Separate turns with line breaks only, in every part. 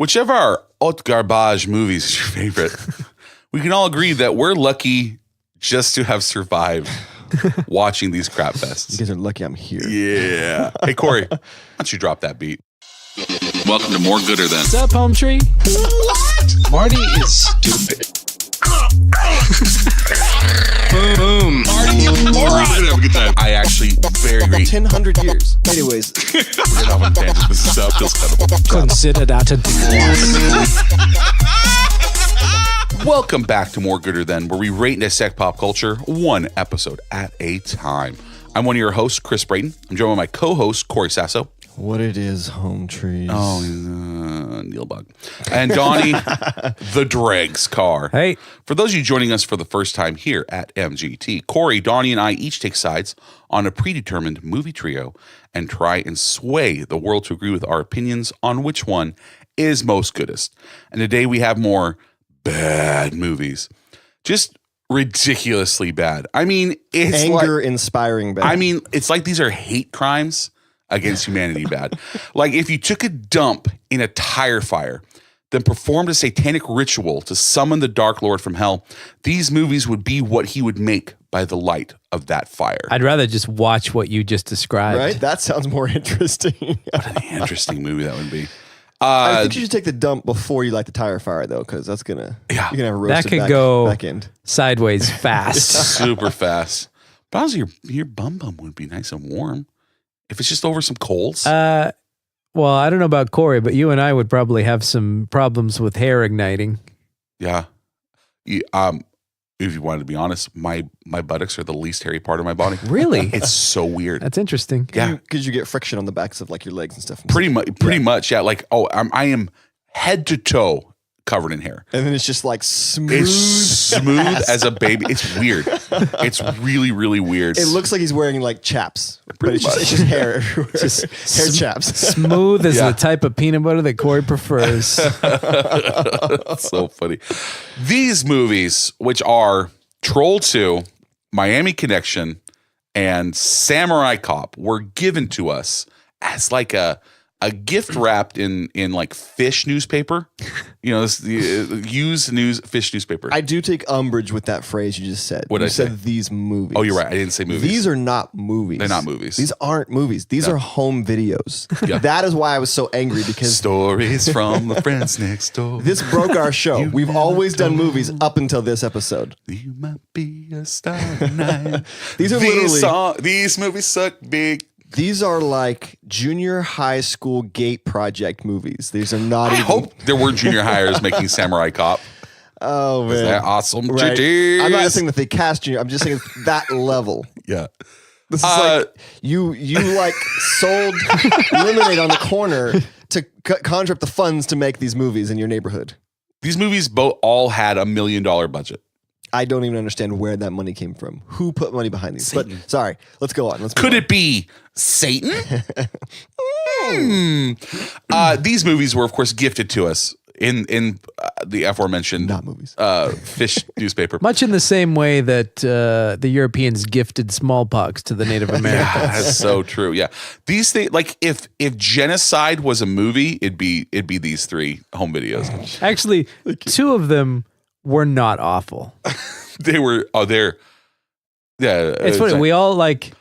Which of our Haute Garbage movies is your favorite? We can all agree that we're lucky just to have survived watching these crap fests.
You guys are lucky I'm here.
Yeah. Hey, Corey, why don't you drop that beat? Welcome to More Gooder Than.
What's up, Home Tree?
What? Marty is stupid. Boom.
Marty, you moron. Have a good time. I actually very great.
1,000 years. Anyways.
We're getting off on tangents. This is feels kind of
Consider that a divorce.
Welcome back to More Gooder Than, where we rate and dissect pop culture one episode at a time. I'm one of your hosts, Chris Brayton. I'm joined by my co-host, Corey Sasso.
What it is, Home Trees.
Oh, Neil Bug. And Donnie, the Dregs Car.
Hey.
For those of you joining us for the first time here at MGT, Corey, Donnie, and I each take sides on a predetermined movie trio and try and sway the world to agree with our opinions on which one is most goodest. And today we have more bad movies. Just ridiculously bad. I mean, it's
anger-inspiring bad.
I mean, it's like these are hate crimes against humanity bad. Like if you took a dump in a tire fire, then performed a satanic ritual to summon the Dark Lord from hell, these movies would be what he would make by the light of that fire.
I'd rather just watch what you just described.
Right? That sounds more interesting.
What an interesting movie that would be.
I think you should take the dump before you light the tire fire, though, because that's gonna you're gonna have a roasted
That could
back end.
sideways fast.
Super fast. But honestly, your bum would be nice and warm. If it's just over some coals.
Well, I don't know about Corey, but you and I would probably have some problems with hair igniting.
Yeah. If you wanted to be honest, my buttocks are the least hairy part of my body.
Really?
It's so weird.
That's interesting.
Yeah.
Because you get friction on the backs of like your legs and stuff.
Pretty much, yeah. Like, I am head to toe covered in hair.
And then it's just like smooth.
It's smooth as a baby. It's weird. It's really, really weird.
It looks like he's wearing like chaps, but
Pretty
it's just hair everywhere.
Just
hair chaps.
Smooth as the type of peanut butter that Corey prefers.
That's so funny. These movies, which are Troll 2, Miami Connection, and Samurai Cop, were given to us as like a gift wrapped in like fish newspaper, this used fish newspaper.
I do take umbrage with that phrase you just said.
What did I say?
Said these movies.
Oh, you're right. I didn't say movies.
These are not movies.
They're not movies.
These aren't movies. These are home videos.
Yeah.
That is why I was so angry because
Stories from the friends next door.
this broke our show. We've always done movies up until this episode.
You might be a star tonight.
These are
these movies suck big.
These are like junior high school gate project movies. These are not
I
even.
hope there were junior hires making Samurai Cop.
Oh, man.
Is that awesome?
Right.
Titties?
I'm not saying that they cast junior. I'm just saying it's that level.
Yeah.
This is like you like sold lemonade on the corner to conjure up the funds to make these movies in your neighborhood.
These movies all had $1 million budget.
I don't even understand where that money came from. Who put money behind these?
Satan.
But sorry, let's go on.
Could it be Satan? These movies were, of course, gifted to us in the aforementioned
Not movies.
Fish newspaper.
Much in the same way that the Europeans gifted smallpox to the Native Americans.
Yeah, that's so true. Yeah, these things, like if genocide was a movie, it'd be these three home videos.
Actually, two of them were not awful.
They were. Oh, they're. Yeah,
It's funny. We all like.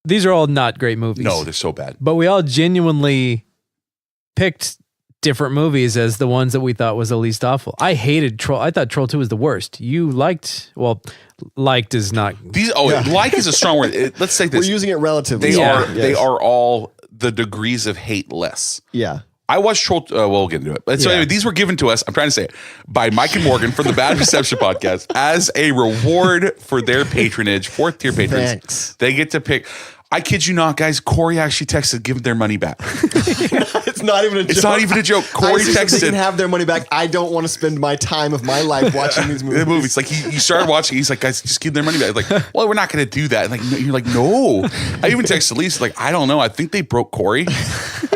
These are all not great movies.
No, they're so bad.
But we all genuinely picked different movies as the ones that we thought was the least awful. I hated Troll. I thought Troll 2 was the worst. You liked. Well, liked is not.
These. Oh, like is a strong word. Let's say this.
We're using it relatively.
They are.
Yes.
They are all the degrees of hate less.
Yeah.
I watched Troll. We'll get into it. But so anyway, these were given to us. I'm trying to say it by Mike and Morgan from the Bad Reception podcast as a reward for their patronage. 4th tier patrons.
Thanks.
They get to pick. I kid you not, guys. Corey actually texted, give their money back.
It's not even a joke.
It's not even a joke. Corey texted.
They can have their money back. I don't want to spend my time of my life watching these movies.
The movies. Like you started watching. He's like, guys, just give their money back. Like, well, we're not going to do that. And like, you're like, no. I even texted Lisa. Like, I don't know. I think they broke Corey.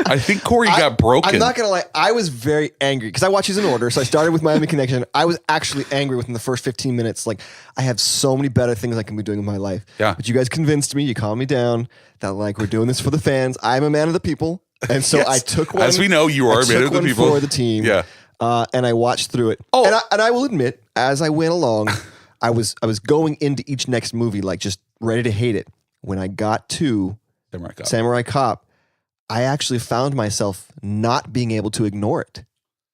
I think Corey got broken.
I'm not going to lie. I was very angry because I watched these in order. So I started with Miami Connection. I was actually angry within the first 15 minutes. Like, I have so many better things I can be doing in my life.
Yeah.
But you guys convinced me. You calmed me down that like we're doing this for the fans. I'm a man of the people. And so I took one.
As we know, you are a man of the people.
For the team.
Yeah.
And I watched through it.
Oh.
And I will admit, as I went along, I was going into each next movie like just ready to hate it. When I got to Samurai Cop, I actually found myself not being able to ignore it.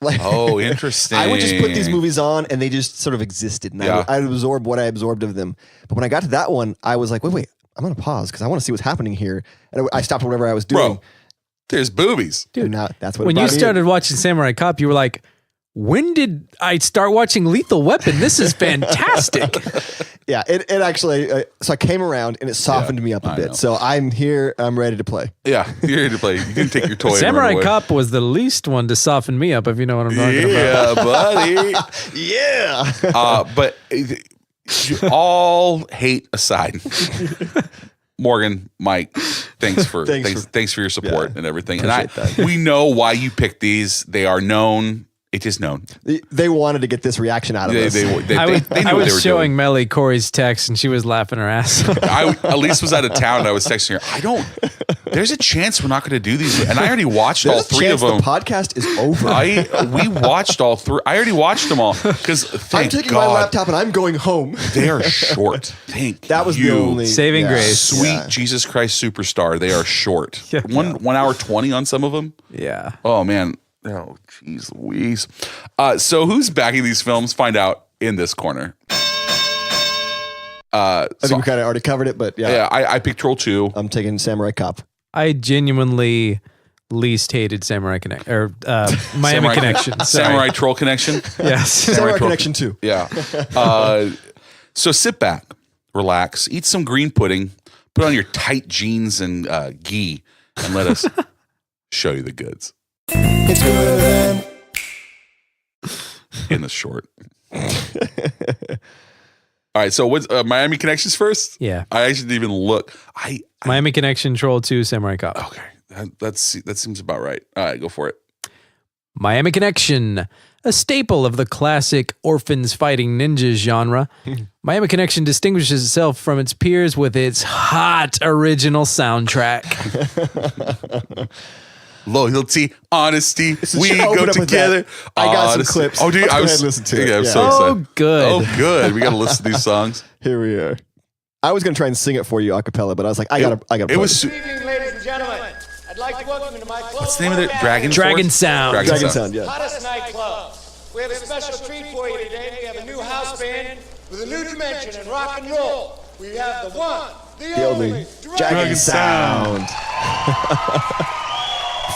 Like,
oh, interesting.
I would just put these movies on and they just sort of existed. And I would absorb what I absorbed of them. But when I got to that one, I was like, wait, I'm going to pause because I want to see what's happening here. And I stopped whatever I was doing.
Bro, there's boobies.
Dude, now, that's what
when you started watching Samurai Cop, you were like, when did I start watching Lethal Weapon? This is fantastic.
Yeah, it actually, so I came around and it softened me up a bit. So I'm here, I'm ready to play.
Yeah, you're ready to play. You can take your toy.
Samurai Cop was the least one to soften me up, if you know what I'm talking about.
Yeah, buddy.
Yeah.
But all hate aside, Morgan, Mike, thanks for your support and everything. And we know why you picked these. They are known. It is known.
They wanted to get this reaction out of us.
I was showing Melly Corey's text and she was laughing her ass off.
Elise was out of town and I was texting her. There's a chance we're not going to do these. And I already watched all three of them.
The podcast is over.
We watched all three. I already watched them all because
I'm taking my laptop and I'm going home.
They are short.
That was the only
saving grace.
Sweet Jesus Christ Superstar. They are short. 1 hour 20 on some of them.
Yeah.
Oh man. Oh, jeez Louise. So who's backing these films? Find out in this corner.
I think we kind of already covered it, but yeah.
I picked Troll 2.
I'm taking Samurai Cop.
I genuinely least hated Miami Connection.
Samurai Troll Connection?
Yes.
Samurai Connection 2.
Yeah. So sit back, relax, eat some green pudding, put on your tight jeans and ghee, and let us show you the goods.
It's good.
In the short. All right, so what's Miami Connections first?
Yeah.
I actually didn't even look.
Miami Connection, Troll 2, Samurai Cop.
Okay, that seems about right. All right, go for it.
Miami Connection, a staple of the classic orphans fighting ninjas genre. Miami Connection distinguishes itself from its peers with its hot original soundtrack.
Loyalty, honesty, we go together.
I got some clips.
Oh, dude, I was
listening to it.
I'm so excited.
Oh, good.
Oh, good. We got to listen to these songs.
Here we are. I was going to try and sing it for you a cappella, but I was like, I got to
It was.
Good evening, ladies and gentlemen. I'd like to welcome you to my club.
What's the name of it? Dragon
Sound.
Dragon Sound, yeah.
Hottest nightclub. We have a special treat for you today. We have a new house band with a new dimension in rock and roll. We have the one, the only
Dragon Sound.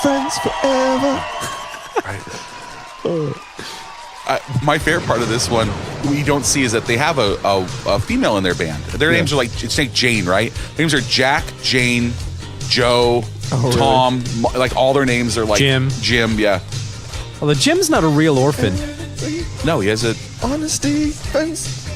Friends forever.
My favorite part of this one we don't see is that they have a female in their band. Their names are it's like Jane, right? Their names are Jack, Jane, Joe, Tom. Really? Like all their names are like
Jim,
yeah.
Well, the Jim's not a real orphan.
No, he has a
honesty, friends.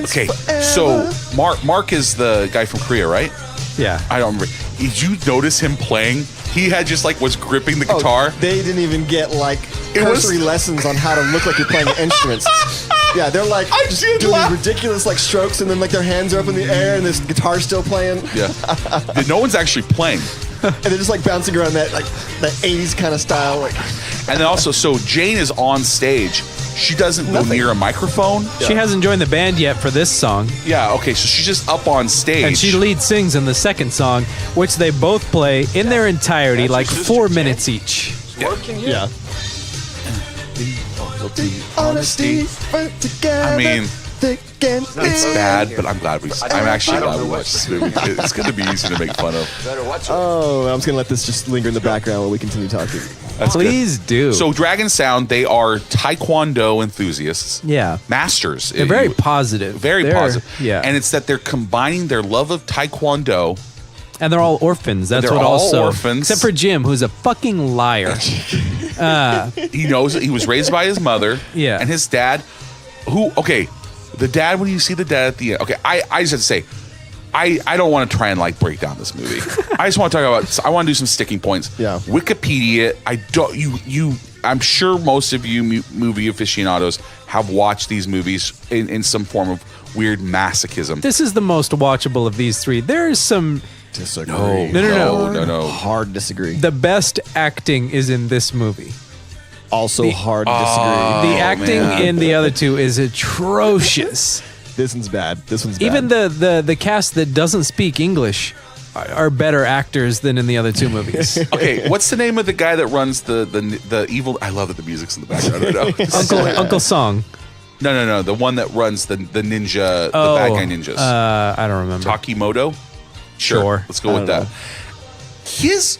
Okay, so Mark is the guy from Korea, right?
Yeah.
I don't remember. Did you notice him playing? He had just was gripping the guitar.
They didn't even get cursory lessons on how to look like you're playing instruments. Yeah, they're just doing these ridiculous strokes and then their hands are up in the air and this guitar's still playing.
Yeah. No one's actually playing.
And they're just bouncing around that 80s kind of style.
And then also, so Jane is on stage. She doesn't go near a microphone.
Yeah. She hasn't joined the band yet for this song.
Yeah, okay, so she's just up on stage.
And she lead sings in the second song, which they both play in their entirety, 4 minutes each.
Yeah. Honesty, together.
I mean, it's bad, but I'm actually glad we watched this movie. It's going to be easy to make fun of.
Oh, I'm just going to let this just linger in the background while we continue talking.
Please do.
So Dragon Sound, they are Taekwondo enthusiasts.
Yeah.
Masters.
They're very positive.
Very positive.
Yeah.
And it's that they're combining their love of Taekwondo.
And they're all orphans. That's what
all
also.
Orphans.
Except for Jim, who's a fucking liar.
He knows that he was raised by his mother.
Yeah.
And his dad, the dad, when you see the dad at the end, okay, I just have to say, I don't want to try and break down this movie. I just want to talk about, I want to do some sticking points.
Yeah.
Wikipedia, I'm sure most of you movie aficionados have watched these movies in some form of weird masochism.
This is the most watchable of these three. There's some
Disagree.
No.
Hard disagree.
The best acting is in this movie.
Also hard disagree.
The acting in the other two is atrocious.
This one's bad.
Even the cast that doesn't speak English are better actors than in the other two movies.
Okay, what's the name of the guy that runs the evil? I love that the music's in the background right now.
Uncle Song.
No. The one that runs the ninja, the bad guy ninjas.
I don't remember.
Takimoto? Sure. Let's go with that. His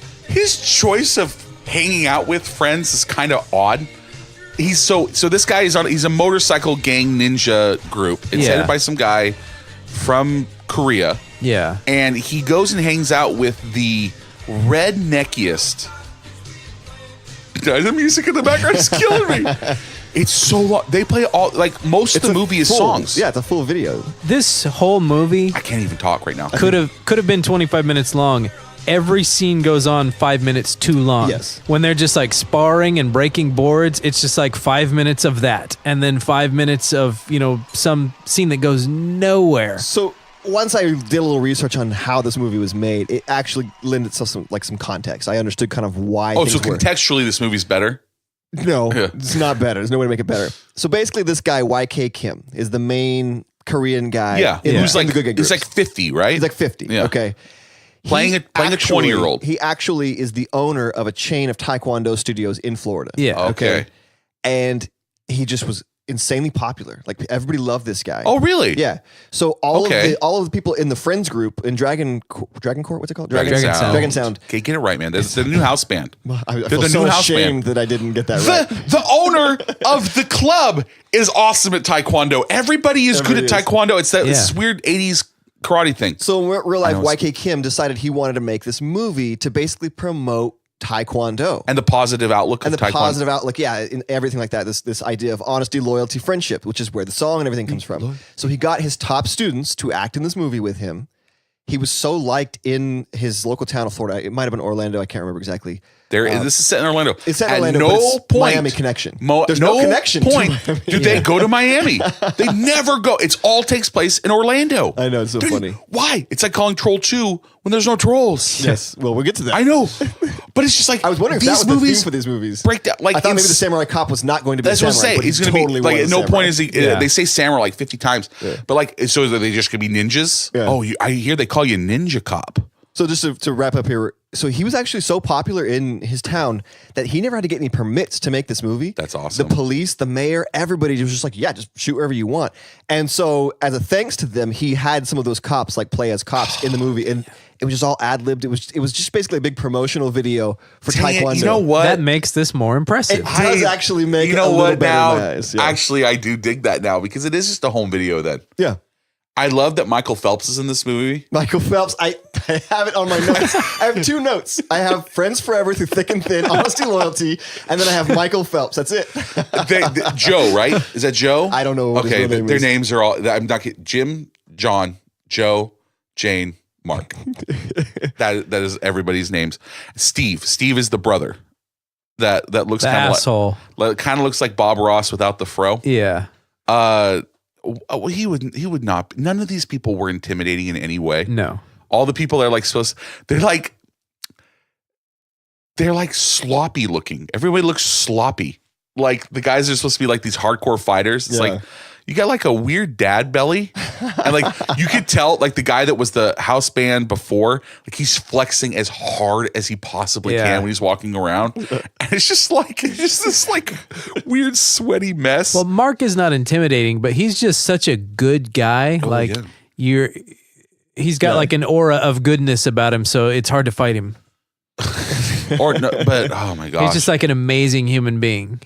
choice of hanging out with friends is kind of odd. He's so this guy he's a motorcycle gang ninja group. It's headed by some guy from Korea.
Yeah.
And he goes and hangs out with the redneckiest. The music in the background is killing me. It's so long. They play all, like, most of the movie is songs.
Yeah, it's a full video.
This whole movie
I can't even talk right now.
could have been 25 minutes long. Every scene goes on 5 minutes too long.
Yes.
When they're just like sparring and breaking boards, it's just like 5 minutes of that. And then 5 minutes of, some scene that goes nowhere.
So once I did a little research on how this movie was made, it actually lent itself some context. I understood kind of why things
so
were.
contextually this movie's better?
No, it's not better. There's no way to make it better. So basically this guy, YK Kim, is the main Korean guy.
Who's like,
the good guy
he's
groups.
like 50, right?
He's like 50.
Yeah.
Okay.
Playing a 20-year-old.
He actually is the owner of a chain of Taekwondo studios in Florida.
Yeah.
Okay.
And he just was insanely popular. Like everybody loved this guy.
Oh, really?
Yeah. So all of the people in the Friends group in Dragon Court, what's it called?
Dragon Sound.
Dragon Sound.
Okay, get it right, man. They're the new house band.
I
They're
feel
the
so
new house
ashamed
band.
that I didn't get that right.
The owner of the club is awesome at Taekwondo. Everybody is good at Taekwondo. It's this weird 80s karate thing.
So in real life, YK Kim decided he wanted to make this movie to basically promote Taekwondo.
And the positive outlook of
the
Taekwondo.
positive outlook, in everything like that. This idea of honesty, loyalty, friendship, which is where the song and everything comes from. So he got his top students to act in this movie with him. He was so liked in his local town of Florida. It might have been Orlando. I can't remember exactly.
This is set in Orlando.
It's set in Orlando,
no
but it's
point,
Miami connection.
There's
no connection to Miami.
Do they go to Miami? They never go. It's all takes place in Orlando.
I know, it's so funny.
Why? It's like calling Troll 2 when there's no trolls.
Yes. Well, we'll get to that.
I know. But it's just like,
I was wondering if that was the theme for these movies.
Break down. Like,
I thought maybe the Samurai Cop was not going to be
that's
a
what
samurai.
I'm saying. He's going to
totally
be like, at no
samurai.
point is he. They say samurai like 50 times.
Yeah.
But like, so are they just going to be ninjas?
Yeah.
Oh, I hear they call you Ninja Cop.
So just to wrap up here, so he was actually so popular in his town that he never had to get any permits to make this movie.
That's awesome.
The police, the mayor, everybody was just like, yeah, just shoot wherever you want. And so as a thanks to them, he had some of those cops like play as cops in the movie. And it was just all ad-libbed. It was just basically a big promotional video for Taekwondo.
You know what?
That makes this more impressive.
It does actually make it a little better
now?
in my eyes. Yeah.
Actually, I do dig that now because it is just a home video then.
Yeah.
I love that Michael Phelps is in this movie.
Michael Phelps, I have it on my notes. I have 2 notes. I have Friends Forever Through Thick and Thin, Honesty, Loyalty, and then I have Michael Phelps. That's it.
Joe, right? Is that Joe?
I don't know what his real name
their
is.
names are all. I'm not kidding. Jim, John, Joe, Jane, Mark. that is everybody's names. Steve. Steve is the brother. That looks
The
kind of
asshole.
kind of looks like Bob Ross without the fro.
Yeah.
Well, he would not. None of these people were intimidating in any way.
No.
All the people are like they're like sloppy looking. Everybody looks sloppy. Like the guys are supposed to be like these hardcore fighters. It's like you got like a weird dad belly. And like you could tell like the guy that was the house band before, like he's flexing as hard as he possibly can when he's walking around. And it's just this like weird sweaty mess.
Well, Mark is not intimidating, but he's just such a good guy. He's got like an aura of goodness about him, so it's hard to fight him.
But oh my gosh.
He's just like an amazing human being.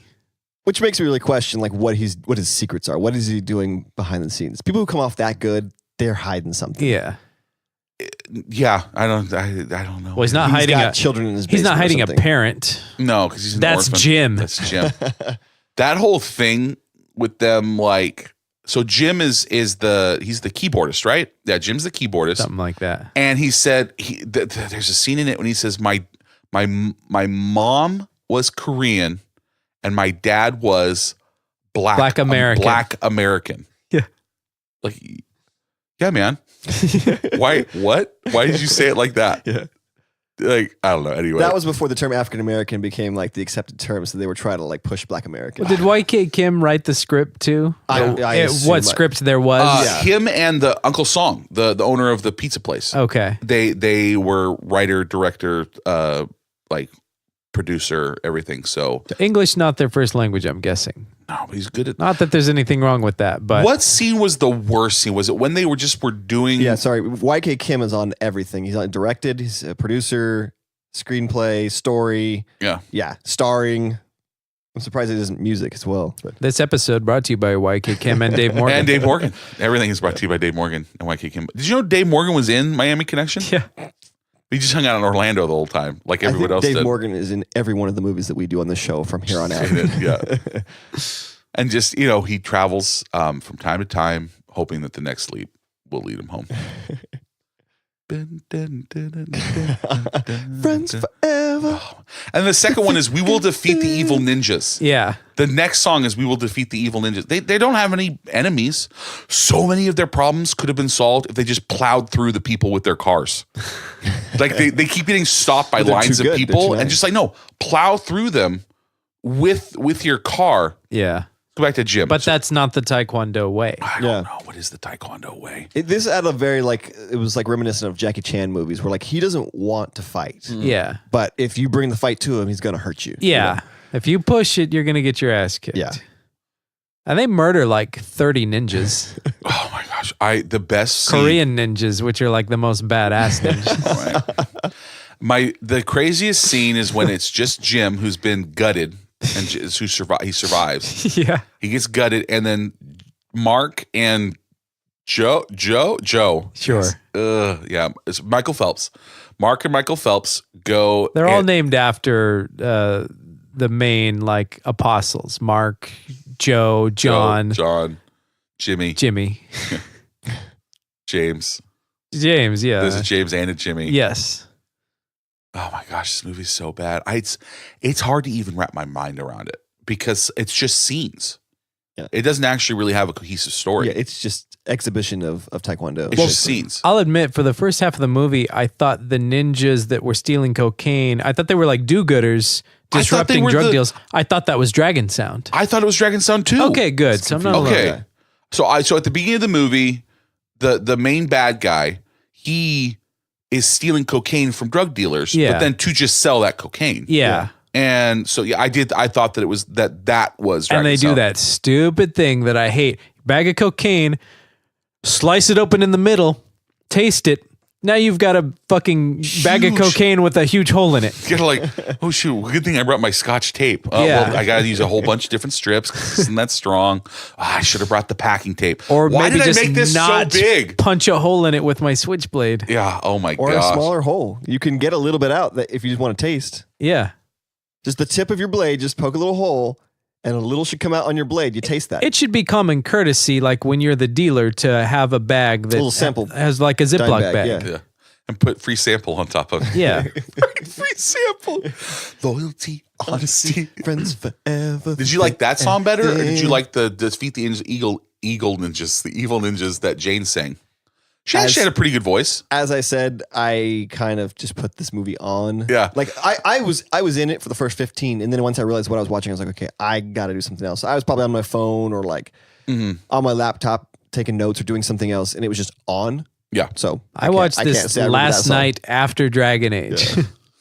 Which makes me really question like what his secrets are. What is he doing behind the scenes? People who come off that good, they're hiding something.
Yeah.
Yeah, I don't know.
Well, he's not hiding
got children in his
He's not
basement or
hiding a
something.
parent.
No, because he's an
That's
orphan.
Jim.
That's Jim. That whole thing with them, like, so Jim he's the keyboardist, right? Yeah, Jim's the keyboardist.
Something like that.
And he said there's a scene in it when he says my mom was Korean and my dad was black
American.
Black American.
Yeah.
Like, yeah, man. Why? What? Why did you say it like that?
Yeah.
Like, I don't know. Anyway,
That was before the term African American became like the accepted term, so they were trying to like push Black American.
Did YK Kim write the script too?
I assume
What script there was?
him and the Uncle Song, the owner of the pizza place.
Okay.
They were writer, director, like producer, everything. So
English not their first language, I'm guessing.
no, but he's good at.
Not that there's anything wrong with that, but
What scene was the worst scene? Was it when they were doing?
Yeah, sorry. YK Kim is on everything. He's on directed. He's a producer, screenplay, story.
Yeah.
Starring. I'm surprised it isn't music as well. But
this episode brought to you by YK Kim and Dave Morgan.
And Dave Morgan. Everything is brought to you by Dave Morgan and YK Kim. Did you know Dave Morgan was in Miami Connection?
Yeah.
He just hung out in Orlando the whole time, like
I
everyone
think
else
Dave
did.
Morgan is in every one of the movies that we do on the show from here on out.
Yeah. And just, he travels from time to time, hoping that the next leap will lead him home.
Friends forever.
And the second one is We Will Defeat the Evil Ninjas.
Yeah.
The next song is We Will Defeat the Evil Ninjas. They don't have any enemies. So many of their problems could have been solved if they just plowed through the people with their cars. Like they keep getting stopped by
They're
lines
too
of
good. They're
people
too
and
nice.
just like, no, plow through them with your car.
Yeah.
Go back to Jim.
But that's not the Taekwondo way.
I
Yeah.
don't know. What is the Taekwondo way?
This had a very it was like reminiscent of Jackie Chan movies where like he doesn't want to fight.
Yeah.
But if you bring the fight to him, he's going to hurt you.
Yeah. If you push it, you're going to get your ass kicked.
Yeah.
And they murder like 30 ninjas.
Oh my gosh. The best scene.
Korean ninjas, which are like the most badass ninjas.
Right. The craziest scene is when it's just Jim who's been gutted and he survives.
Yeah.
He gets gutted, and then Mark and Joe.
Sure.
Yeah, it's Michael Phelps. Mark and Michael Phelps go.
They're all named after the main like apostles. Mark, Joe, John,
Jimmy, James.
James, yeah.
There's a James and a Jimmy.
Yes.
Oh my gosh, this movie's so bad. It's hard to even wrap my mind around it because it's just scenes.
Yeah.
It doesn't actually really have a cohesive story.
Yeah, it's just exhibition of Taekwondo.
It's just scenes.
I'll admit, for the first half of the movie, I thought the ninjas that were stealing cocaine, I thought they were like do-gooders disrupting drug deals. I thought that was Dragon Sound.
I thought it was Dragon Sound too.
Okay, good. So I'm not alone.
Okay. So at the beginning of the movie, the main bad guy, he is stealing cocaine from drug dealers, but then to just sell that cocaine.
Yeah.
And so I thought that it was that was Dragon
And they do
Sound.
that stupid thing that I hate. Bag of cocaine, slice it open in the middle, taste it. Now you've got a fucking bag of cocaine with a huge hole in it.
You're like, oh shoot, good thing I brought my Scotch tape.
Yeah.
Well, I got to use a whole bunch of different strips 'cause it isn't that strong. I should have brought the packing tape.
Or
why
maybe
did
just
I make this
not
so big?
punch a hole in it with my switchblade.
Yeah. Oh my
Or
gosh.
a smaller hole. You can get a little bit out that if you just want to taste.
Yeah.
Just the tip of your blade, just poke a little hole, and a little should come out on your blade. You taste that.
It should be common courtesy, like when you're the dealer, to have a bag that
little sample
has like a Ziploc
bag,
bag.
yeah.
Yeah. And put free sample on top of it.
Yeah.
Free sample. Loyalty, honesty.
Friends forever.
Did you like that song better, or did you like the Defeat the Eagle Ninjas, the evil ninjas that Jane sang? She actually had a pretty good voice.
As I said, I kind of just put this movie on.
Yeah.
Like I was in it for the first 15, and then once I realized what I was watching, I was like, okay, I got to do something else. I was probably on my phone or like on my laptop taking notes or doing something else, and it was just on.
Yeah.
So
I watched
can't
this
say I remember that
last
song.
night after Dragon Age.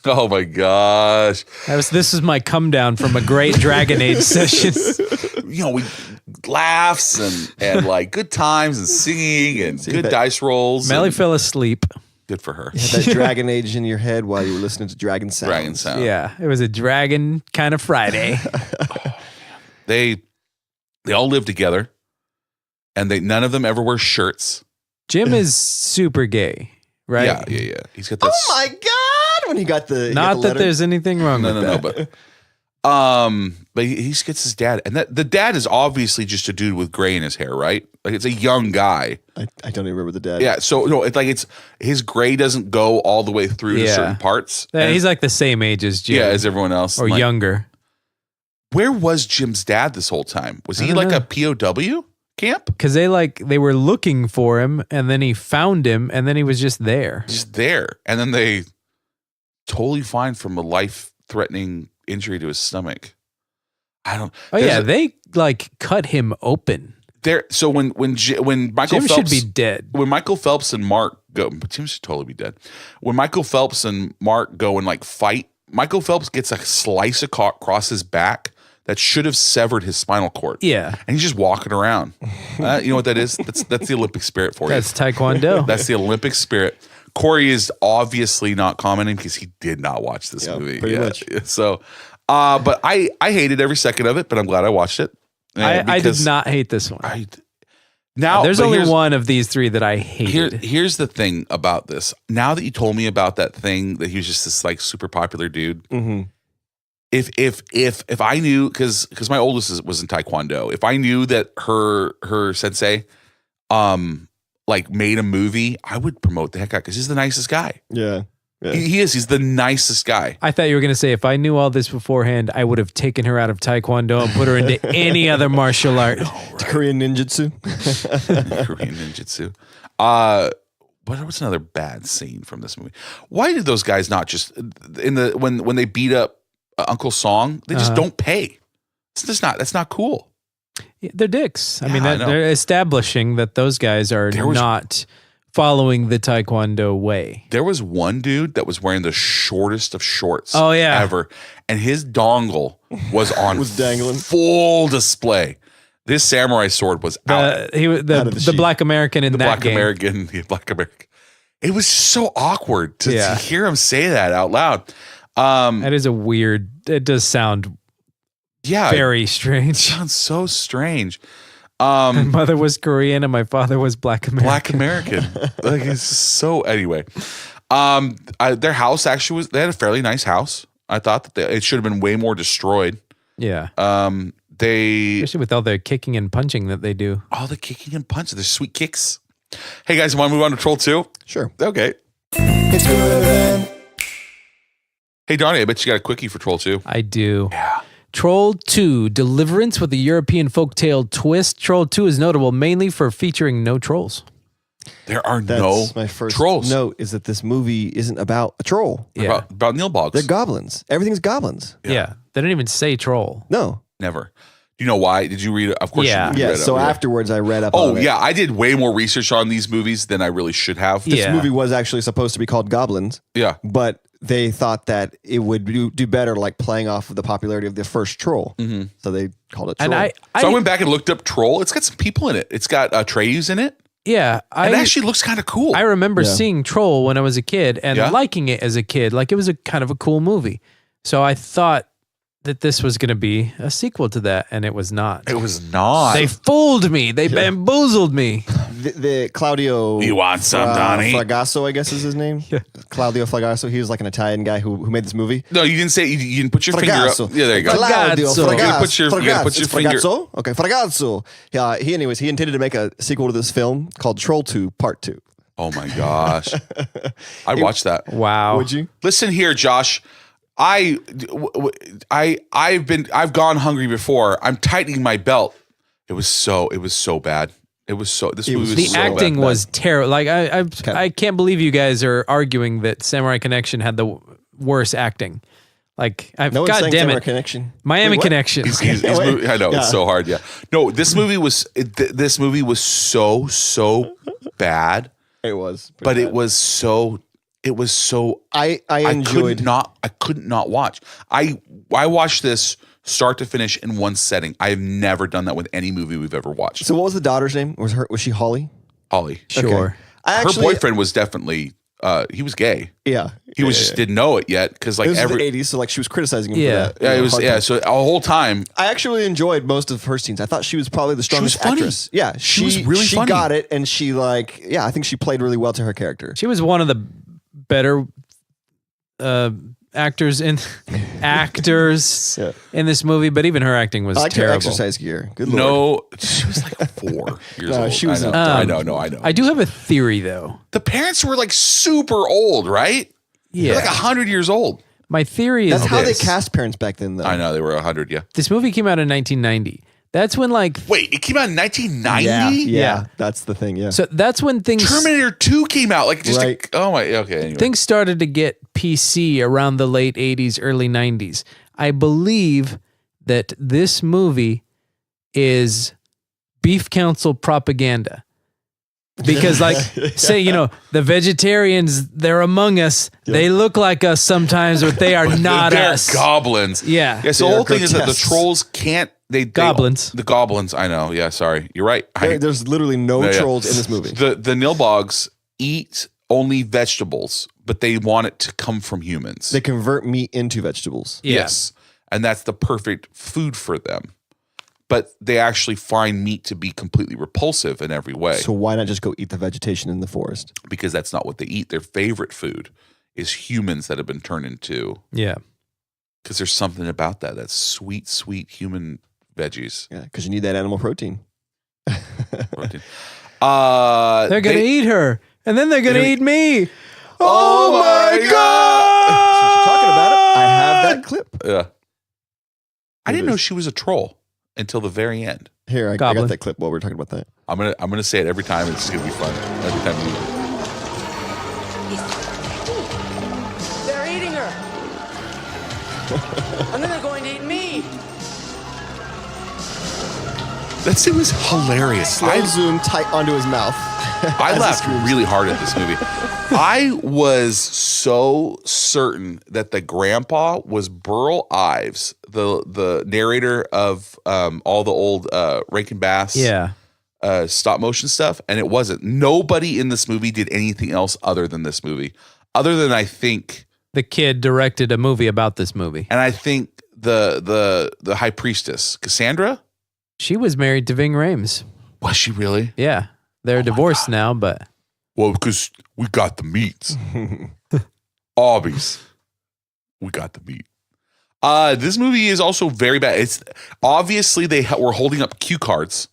Oh my gosh.
This is my come down from a great Dragon Age session.
We laughs and like good times and singing and good dice rolls.
Melly
and
fell asleep.
Good for her.
You had that Dragon Age in your head while you were listening to Dragon Sound.
Dragon Sound.
Yeah, it was a dragon kind of Friday.
They all live together, and none of them ever wear shirts.
Jim is super gay, right?
Yeah. He's got that.
Oh my God! When he got the
Not that there's anything wrong with
No,
that.
but he gets his dad, and the dad is obviously just a dude with gray in his hair, right? Like it's a young guy.
I don't even remember the dad.
Yeah, so no, it's his gray doesn't go all the way through to certain parts.
Yeah,
And
he's like the same age as Jim.
as everyone else,
or
like,
younger.
Where was Jim's dad this whole time? Was he
don't
like
know.
a POW? camp.
Because they were looking for him, and then he found him, and then he was just there.
Just there. And then they totally fine from a life-threatening injury to his stomach.
They cut him open.
So when Michael
Jim
Phelps
should be dead.
When Michael Phelps and Mark go, Jim should totally be dead. When Michael Phelps and Mark go and fight, Michael Phelps gets a slice across his back that should have severed his spinal cord.
Yeah,
and he's just walking around. You know what that is? That's the Olympic spirit for you.
That's Taekwondo.
That's the Olympic spirit. Corey is obviously not commenting because he did not watch this movie.
Pretty much.
So, but I hated every second of it, but I'm glad I watched it.
I did not hate this one. There's only one of these three that I hated.
Here's the thing about this. Now that you told me about that thing that he was just this super popular dude.
Mm-hmm.
If I knew, because my oldest was in Taekwondo, if I knew that her sensei made a movie, I would promote the heck out because he's the nicest guy.
Yeah.
He is. He's the nicest guy.
I thought you were going to say, if I knew all this beforehand, I would have taken her out of Taekwondo and put her into any other martial art.
Korean ninjutsu.
Korean ninjutsu. What's another bad scene from this movie? Why did those guys not just when they beat up Uncle Song, they just don't pay? That's not cool.
Yeah, they're dicks. I mean, they're establishing that those guys are not following the Taekwondo way.
There was one dude that was wearing the shortest of shorts ever, and his dongle was on
dangling
full display. This samurai sword was out.
The black American in that game.
The black American. It was so awkward to hear him say that out loud.
That is it does sound very strange.
It sounds so strange.
My mother was Korean and my father was black American.
Black American. It's so, anyway. Their house actually they had a fairly nice house. I thought that it should have been way more destroyed.
Yeah.
Especially
with all the kicking and punching that they do.
All the kicking and punching. They're sweet kicks. Hey guys, want to move on to Troll 2?
Sure.
Okay.
It's good.
Hey Donnie, I bet you got a quickie for Troll 2.
I do.
Yeah.
Troll 2, Deliverance with a European folktale twist. Troll 2 is notable mainly for featuring no trolls.
There are
my first
trolls.
note is that this movie isn't about a troll.
Yeah.
About Neil Boggs.
They're goblins. Everything's goblins.
Yeah. They don't even say troll.
No.
Never. Do you know why? Did you read it? Of course you read it.
So afterwards I read up on it.
Oh, yeah. I did way more research on these movies than I really should have.
This movie was actually supposed to be called Goblins.
Yeah.
But they thought that it would do better playing off of the popularity of the first Troll. Mm-hmm. So they called it Troll.
And
I went back and looked up Troll. It's got some people in it. It's got Atreus in it.
Yeah.
It actually looks kind of cool.
I remember seeing Troll when I was a kid and liking it as a kid. It was a kind of a cool movie. So I thought that this was going to be a sequel to that, and it was not.
It was not.
They fooled me. They bamboozled me.
The Claudio.
You want some, Donnie?
Flagasso, I guess is his name. Yeah. Claudio Flagasso. He was an Italian guy who made this movie.
No, you didn't say. You didn't put your finger up. Yeah, there you go.
Claudio Flagasso.
You gotta put your finger.
Flagazzo? Okay, Flagazzo. Yeah. He intended to make a sequel to this film called Troll 2 Part 2.
Oh my gosh! I'd watch that.
Wow.
Would you?
Listen here, Josh. I've gone hungry before. I'm tightening my belt. It was so bad. This movie was
the
so
acting
bad.
was terrible. I can't believe you guys are arguing that Samurai Connection had the worst acting. God damn
Samurai
it,
Connection.
Miami Connection.
I know it's so hard. Yeah, no, this movie was so bad.
It was,
but it was so.
I enjoyed.
I couldn't not watch. I watched this start to finish in one setting. I have never done that with any movie we've ever watched.
So what was the daughter's name? Was she Holly?
Holly.
Sure.
Okay. Her boyfriend was definitely he was gay.
Yeah.
He just didn't know it yet because
it was the 80s, so she was criticizing him for that.
Yeah, it was so the whole time.
I actually enjoyed most of her scenes. I thought she was probably the strongest actress. Yeah,
she was really funny.
She got it, and she I think she played really well to her character.
She was one of the better actors in this movie, but even her acting was terrible.
Her exercise gear. Good Lord.
No, she was 4 years old.
She was.
I know.
I do have a theory though.
The parents were super old, right?
Yeah,
they're 100 years old.
My theory is
that's how they cast parents back then, though.
I know they were 100. Yeah,
this movie came out in 1990. That's when like
Wait, it came out in 1990?
Yeah, that's the thing. Yeah.
so that's when things
Terminator 2 came out. Like just
Right.
oh my okay. Anyway.
things started to get PC around the late 80s, early 90s. I believe that this movie is beef council propaganda. Because like say, the vegetarians, they're among us. They look like us sometimes, but they are not
They're
us.
goblins.
Yeah.
Yeah, so the
They're
whole thing is that the
grotesques.
trolls can't
Goblins.
The goblins, I know. Yeah, sorry. You're right.
There's literally no
Yeah, yeah.
trolls in this movie.
The Nilbogs eat only vegetables, but they want it to come from humans.
They convert meat into vegetables.
Yeah.
Yes. And that's the perfect food for them. But they actually find meat to be completely repulsive in every way
So why not just go eat the vegetation in the forest?
because that's not what they eat. Their favorite food is humans that have been turned into,
Yeah.
because there's something about that. That's sweet, sweet human veggies.
Yeah, because you need that animal protein.
Protein.
They're going to eat her, and then they're going to eat me.
Oh my God.
Since you're talking about it, I have that clip.
Yeah. I didn't know she was a troll until the very end.
Here, I
Goblin.
got that clip while we're talking about that.
I'm gonna say it every time. It's gonna be fun. Every time we
They're eating her. And then they're going to eat me.
that scene was hilarious.
Slow zoom tight onto his mouth.
I
As he
laughed
screams.
really hard at this movie. I was so certain that the grandpa was Burl Ives, the narrator of all the old Rankin Bass
Yeah.
stop motion stuff, and it wasn't. Nobody in this movie did anything else other than this movie. Other than I think,
The kid directed a movie about this movie.
and I think the high priestess, Cassandra,
She was married to Ving Rhames.
was she really?
Yeah. They're divorced now, but
Well, because we got the meats. Obvious. We got the meat. This movie is also very bad. It's obviously they were holding up cue cards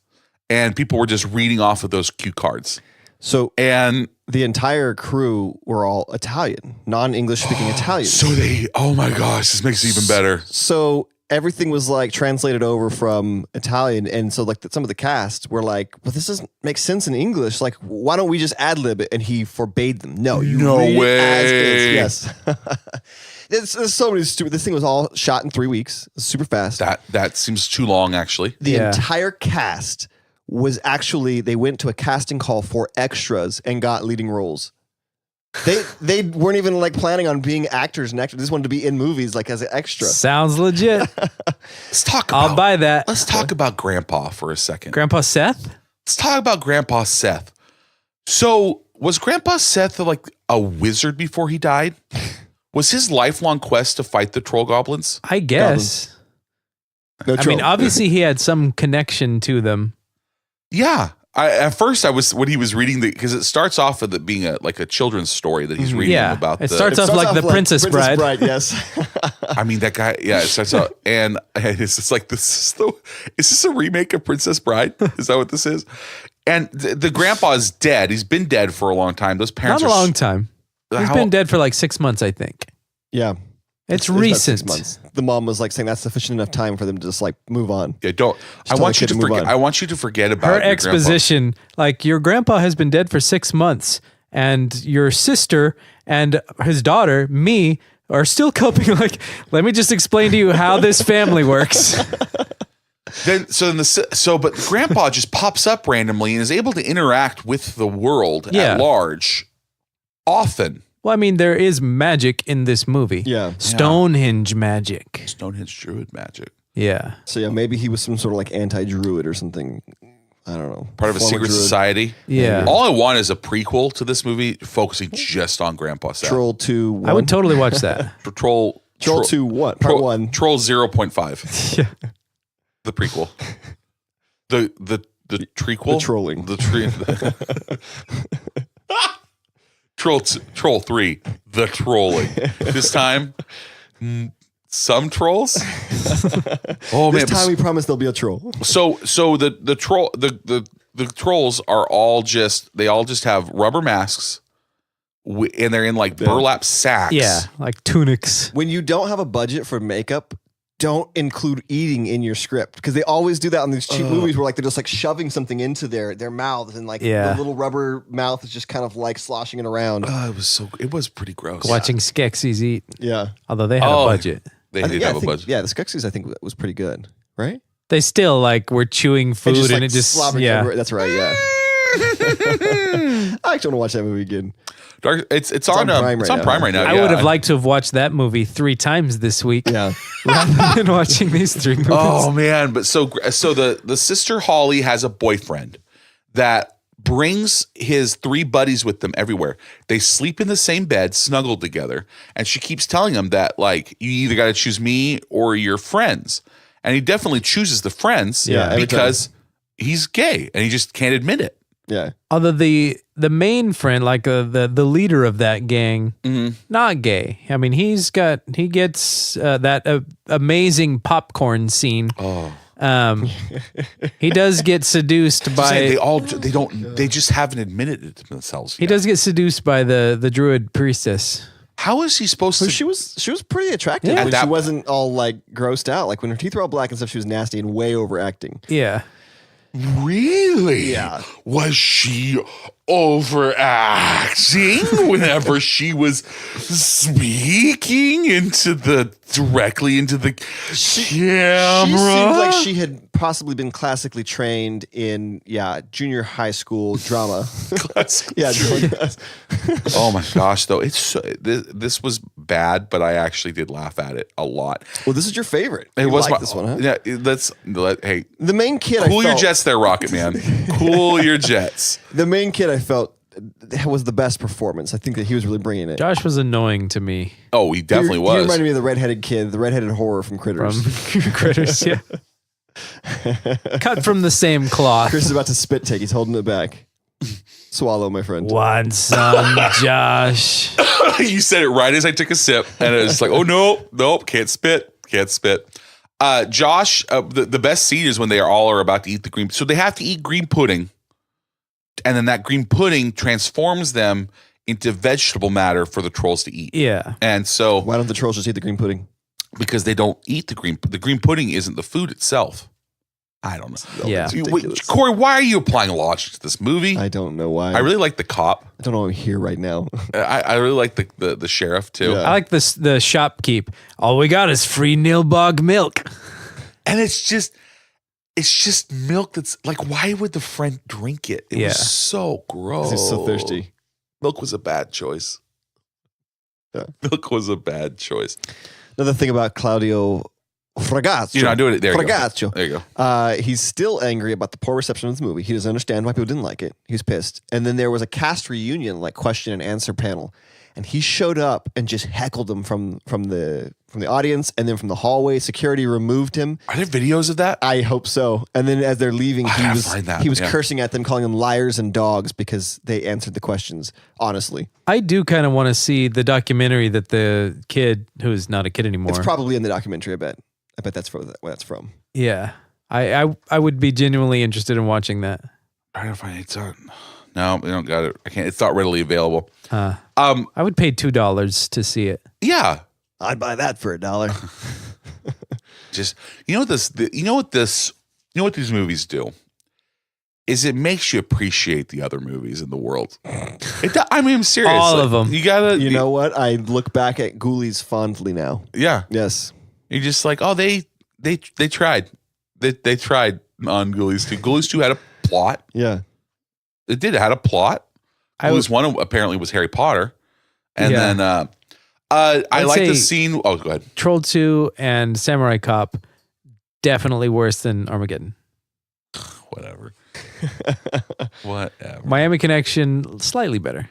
and people were just reading off of those cue cards.
So
And
the entire crew were all Italian, non-English speaking Italian.
so oh my gosh, this makes it even better.
So everything was like translated over from Italian, and so like some of the cast were like, "Well, this doesn't make sense in English. Like, why don't we just ad lib it?" And he forbade them. No, you
No
read it
way.
as is. Yes. There's so many stupid. This thing was all shot in 3 weeks, super fast.
That seems too long, actually.
The
Yeah.
entire cast was actually, they went to a casting call for extras and got leading roles. They weren't even like planning on being actors and actors. They just wanted to be in movies like as an extra.
sounds legit.
Let's talk about
I'll buy that.
Let's talk about Grandpa for a second.
Grandpa Seth?
Let's talk about Grandpa Seth. So, was Grandpa Seth like a wizard before he died? Was his lifelong quest to fight the troll goblins?
I guess.
No
I mean,
troll.
obviously he had some connection to them.
Yeah. At first, I was when he was reading because it starts off with it being a children's story that he's reading
Yeah.
about.
It starts off like the Princess Bride.
Yes.
I mean, that guy. Yeah, it starts out, and it's just like is this a remake of Princess Bride? Is that what this is? And the grandpa is dead. He's been dead for a long time. Those parents
Not a
are
long time. He's been dead for like 6 months, I think.
Yeah.
It's
about
recent.
6 months. The mom was like saying that's sufficient enough time for them to just like move on.
Yeah, don't. I
tell
want
the
you
kid
to
to move
forget.
on.
I want you to forget about
Her
your grandpa.
exposition, like your grandpa has been dead for 6 months, and your sister and his daughter, me, are still coping. Like, let me just explain to you how this family works.
But grandpa just pops up randomly and is able to interact with the world
Yeah.
at large often.
Well, I mean, there is magic in this movie.
Yeah.
Stonehenge magic.
Stonehenge druid magic.
Yeah.
So yeah, maybe he was some sort of like anti-druid or something. I don't know.
Part of a
Former
secret
druid.
society.
Yeah.
All I want is a prequel to this movie focusing just on Grandpa Seth.
Troll 2 1.
I would totally watch that.
Troll
2 1. Part 1.
Troll 0.5.
Yeah.
The prequel. The trequel?
The trolling.
The Troll 3, the trolling. This time, some trolls. Oh
This
man!
time we promise there'll be a troll.
So the troll the trolls are all just have rubber masks, and they're in like burlap sacks.
Yeah. Like tunics.
When you don't have a budget for makeup, don't include eating in your script because they always do that on these cheap movies where like they're just like shoving something into their mouths and like the little rubber mouth is just kind of like sloshing it around.
It was pretty gross.
Watching Skeksis eat.
Yeah.
Although they had a budget.
They did have a budget.
Yeah, the Skeksis I think was pretty good, right?
They still like were chewing food
just, like,
and it just
slobbering everywhere. That's right, yeah. I actually want to watch that movie again.
It's on Prime right now.
I would have liked to have watched that movie 3 times this week.
Yeah.
Rather than watching these 3 movies.
Oh man, but so the sister Holly has a boyfriend that brings his 3 buddies with them everywhere. They sleep in the same bed, snuggled together, and she keeps telling him that like you either got to choose me or your friends. And he definitely chooses the friends because he's gay and he just can't admit it.
Yeah.
Although the main friend, like the leader of that gang, not gay. I mean, he gets that amazing popcorn scene.
Oh.
He does get seduced by.
They just haven't admitted it to themselves.
He does get seduced by the druid priestess.
How is he supposed to?
She was pretty attractive when she wasn't all like grossed out. Like when her teeth were all black and stuff, she was nasty and way overacting.
Yeah.
Really?
Yeah.
Was she overacting whenever she was speaking directly into the camera?
She seemed like she had possibly been classically trained in junior high school drama.
Oh my gosh, though this was bad, but I actually did laugh at it a lot.
Well, this is your favorite.
It was
this one, huh?
Yeah, hey,
the main kid.
Cool your jets, there, Rocket Man. Cool your jets.
The main kid, I felt was the best performance. I think that he was really bringing it.
Josh was annoying to me.
Oh, he definitely was.
He reminded me of the redheaded kid, the redheaded horror from Critters.
Critters, yeah. Cut from the same cloth.
Chris is about to spit take. He's holding it back. Swallow, my friend.
Want some, Josh?
You said it right as I took a sip, and it was like, oh nope, can't spit. Josh, the best scene is when they are about to eat the green. So they have to eat green pudding, and then that green pudding transforms them into vegetable matter for the trolls to eat.
Yeah.
And so
why don't the trolls just eat the green pudding?
Because they don't eat the green pudding isn't the food itself. I don't know.
Yeah.
Corey, why are you applying logic to this movie?
I don't know why.
I really like the cop.
I don't know. I'm here right now.
I really like the sheriff too.
Yeah. I like the shopkeep. All we got is free Nilbog milk.
And it's just milk that's like, why would the friend drink it? It was so gross.
He's so thirsty.
Milk was a bad choice.
Yeah.
Milk was a bad choice.
Another thing about Claudio Fragaccio.
You're not doing it. There
Fragaccio.
You go. There you go.
He's still angry about the poor reception of this movie. He doesn't understand why people didn't like it. He was pissed. And then there was a cast reunion, like question and answer panel. And he showed up and just heckled them from the audience and then from the hallway. Security removed him.
Are there videos of that?
I hope so. And then as they're leaving, he was
yeah.
cursing at them, calling them liars and dogs because they answered the questions honestly.
I do kind of want to see the documentary that the kid, who is not a kid anymore.
It's probably in the documentary, I bet that's where that's from.
Yeah. I would be genuinely interested in watching that.
I don't find it's on. No, we don't got it. I can't. It's not readily available.
I would pay $2 to see it.
Yeah,
I'd buy that for $1.
Just you know what these movies do is it makes you appreciate the other movies in the world. I mean, I'm serious.
All of them.
You gotta.
You know what? I look back at Ghoulies fondly now.
Yeah.
Yes.
You're just like, oh, they tried. They tried on Ghoulies 2. Ghoulies 2 had a plot.
Yeah.
It did. It had a plot. Ghoulies 1 apparently was Harry Potter. And then I like the scene. Oh, go ahead.
Troll 2 and Samurai Cop, definitely worse than Armageddon.
Whatever. Whatever.
Miami Connection, slightly better.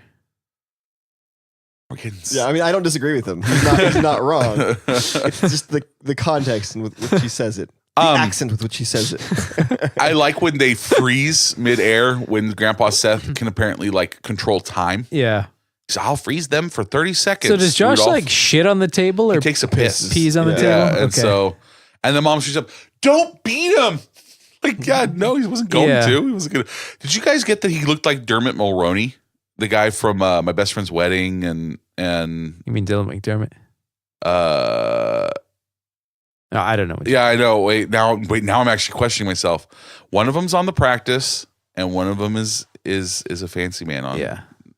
Yeah, I mean, I don't disagree with him. He's not wrong. It's just the context and with which he says it. The accent with which he says it.
I like when they freeze midair when Grandpa Seth can apparently like control time.
Yeah.
So I'll freeze them for 30 seconds.
So does Josh
Rudolph.
like shit on the table or
he takes a piss?
Pees on the table?
Yeah, and and the mom she's up, don't beat him. Like, God, no, he wasn't going to. He wasn't gonna. Did you guys get that he looked like Dermot Mulroney, the guy from My Best Friend's Wedding and
You mean Dylan McDermott? No, I don't know.
Yeah, I know. Wait, now I'm actually questioning myself. One of them's on The Practice, and one of them is a fancy man on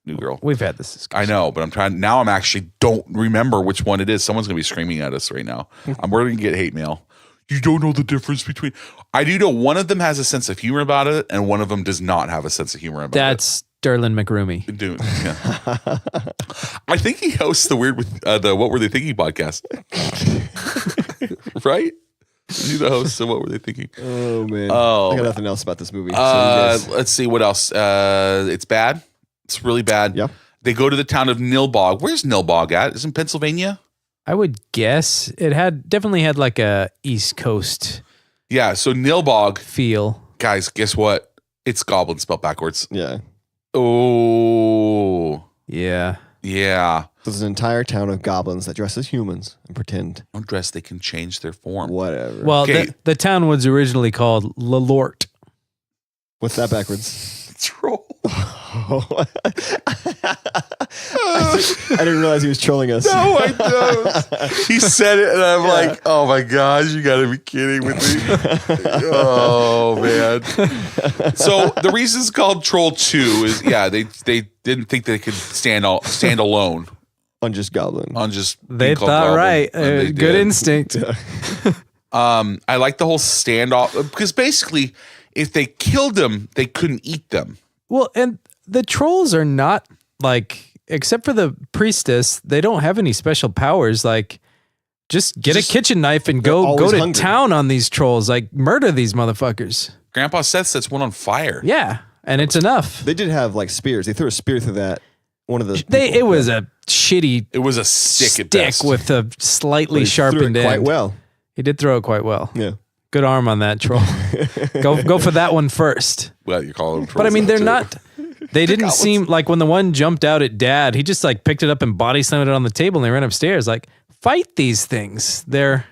New Girl.
We've had this discussion.
I know, but I'm trying now. I'm actually don't remember which one it is. Someone's gonna be screaming at us right now. We're gonna get hate mail. You don't know the difference between. I do know one of them has a sense of humor about it, and one of them does not have a sense of humor about it.
That's Sterling McRoomy.
Dude, yeah. I think he hosts the Weird with the What Were They Thinking podcast. Right? Is he the host of What Were They Thinking?
Oh man.
Oh,
I got nothing else about this movie. So you guys-
let's see what else. It's bad. It's really bad.
Yep.
They go to the town of Nilbog. Where's Nilbog at? Is it in Pennsylvania?
I would guess it definitely had like a East Coast
Yeah. So Nilbog,
feel.
guys, guess what? It's goblin spelled backwards.
Yeah.
Oh,
Yeah.
yeah.
There's an entire town of goblins that dress as humans and pretend
Don't dress. They can change their form.
whatever.
Well,
Okay.
the town was originally called Lalort.
What's that backwards?
Troll.
I didn't realize he was trolling us.
No, I don't. He said it, and I'm like, oh my gosh, you got to be kidding with me. Oh man. So the reason it's called Troll 2 is they didn't think they could stand alone
On just goblin.
on just
They
being called
thought
Goblin,
right.
and they
Good
did.
instinct.
I like the whole standoff because basically, if they killed them, they couldn't eat them.
Well, and the trolls are not like, except for the priestess, they don't have any special powers. Like, just get a kitchen knife and go
always
to
hungry.
town on these trolls. Like, murder these motherfuckers.
Grandpa Seth sets one on fire.
Yeah, and it's enough.
They did have like spears. They threw a spear through that. One of the.
It was a shitty
It was a stick at
stick
best.
with a slightly
He threw it
sharpened end.
quite well.
He did throw it quite well.
Yeah.
Good arm on that troll. go for that one first.
Well, you call them trolls.
But I mean,
now,
they're
too.
not. They didn't seem like when the one jumped out at Dad, he just like picked it up and body slammed it on the table and they ran upstairs. Like, fight these things. They're.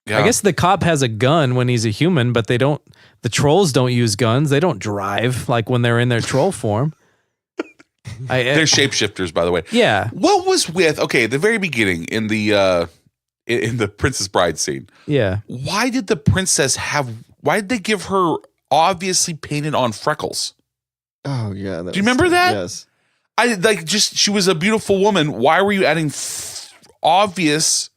Yeah.
I guess the cop has a gun when he's a human, but they don't. The trolls don't use guns. They don't drive like when they're in their troll form.
They're shapeshifters, by the way.
Yeah.
What was with at the very beginning in the Princess Bride scene?
Yeah.
Why did the princess why did they give her obviously painted on freckles?
Oh yeah.
Do you remember that?
Yes.
She was a beautiful woman. Why were you adding obvious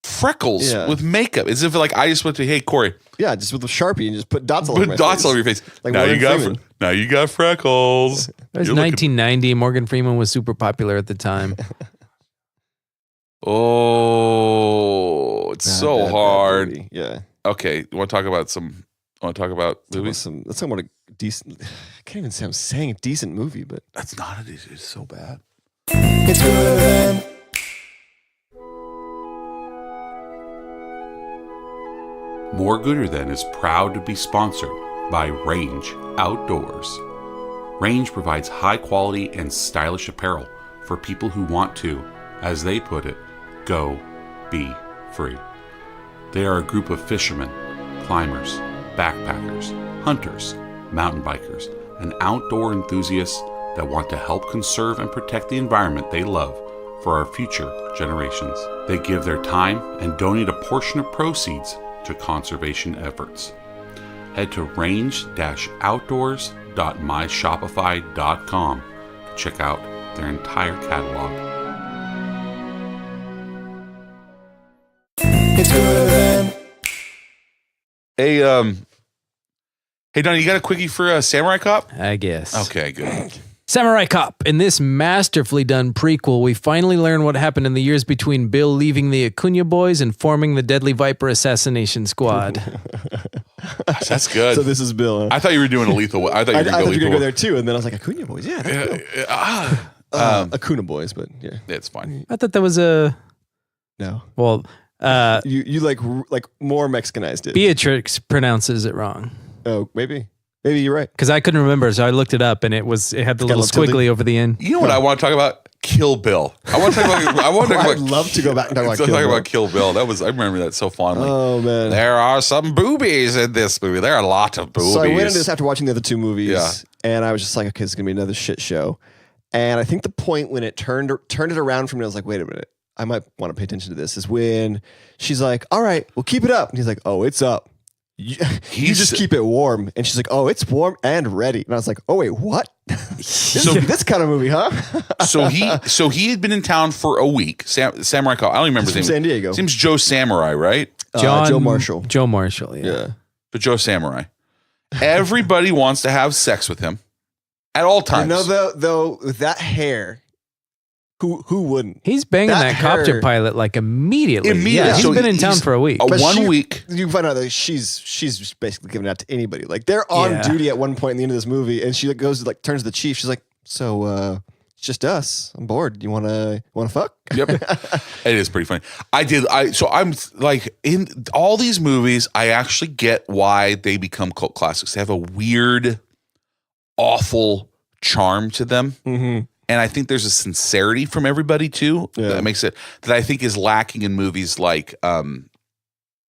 freckles with makeup? As if like I just went to, hey Corey,
Yeah, just with a Sharpie and just put dots all over my face.
all over your face.
Like
now
Morgan
you got
Freeman.
now you got freckles.
It was
You're looking-
1990. Morgan Freeman was super popular at the time.
Oh, it's so
Bad
hard.
movie. Yeah.
Okay, you want to talk about movies?
Let's talk about a decent. I can't even say I'm saying a decent movie, but
That's not it. It's so bad.
it's good.
More Gooder Than is proud to be sponsored by Range Outdoors. Range provides high quality and stylish apparel for people who want to, as they put it, go be free. They are a group of fishermen, climbers, backpackers, hunters, mountain bikers, and outdoor enthusiasts that want to help conserve and protect the environment they love for our future generations. They give their time and donate a portion of proceeds to conservation efforts. Head to range-outdoors.myshopify.com to check out their entire catalog.
It's good.
Hey, Donnie, you got a quickie for Samurai Cop?
I guess.
Okay, good.
Samurai Cop. In this masterfully done prequel, we finally learn what happened in the years between Bill leaving the Acuna Boys and forming the Deadly Viper Assassination Squad.
Gosh, that's good.
So this is Bill. Huh?
I thought you were doing a lethal. I thought you
I
were
thought
going
you
to
were
go
gonna go
lethal.
there too, and then I was like, Acuna Boys. Yeah, that's Bill. Acuna Boys, but yeah,
It's fine.
I thought that was a
no.
well.
You like more Mexicanized it.
Beatrix pronounces it wrong
Oh, maybe you're right.
because I couldn't remember, so I looked it up, and it had the little
little tilde.
squiggly over the end.
You know what I want to talk about? Kill Bill. I want to talk about.
I'd love to go back and talk about
Talk
Kill Bill.
about Kill Bill. I remember that so fondly.
Oh man.
There are some boobies in this movie. There are a lot of boobies.
So I went into this after watching the other two movies,
Yeah.
and I was just like, okay, it's gonna be another shit show. And I think the point when it turned it around for me, I was like, wait a minute, I might want to pay attention to this, is when she's like, all right, well, keep it up. And he's like, oh, it's up. You just keep it warm. And she's like, oh, it's warm and ready. And I was like, oh, wait, what? This kind of movie, huh?
so he had been in town for a week. Samurai Cop. I don't even remember his name.
San Diego.
His name's Joe Samurai, right?
Joe Marshall.
Joe Marshall, yeah.
But Joe Samurai. Everybody wants to have sex with him at all times.
You know, though, with that hair, who wouldn't?
He's banging that copter pilot like immediately. Yeah, he's
so
been in town for a week.
1 week.
You find out that she's just basically giving it out to anybody. Like they're on duty at one point in the end of this movie, and she goes to like turns to the chief. She's like, "So it's just us. I'm bored. You wanna fuck?"
Yep, it is pretty funny. I'm like in all these movies. I actually get why they become cult classics. They have a weird, awful charm to them.
Mm-hmm.
And I think there's a sincerity from everybody too that makes it that I think is lacking in movies like when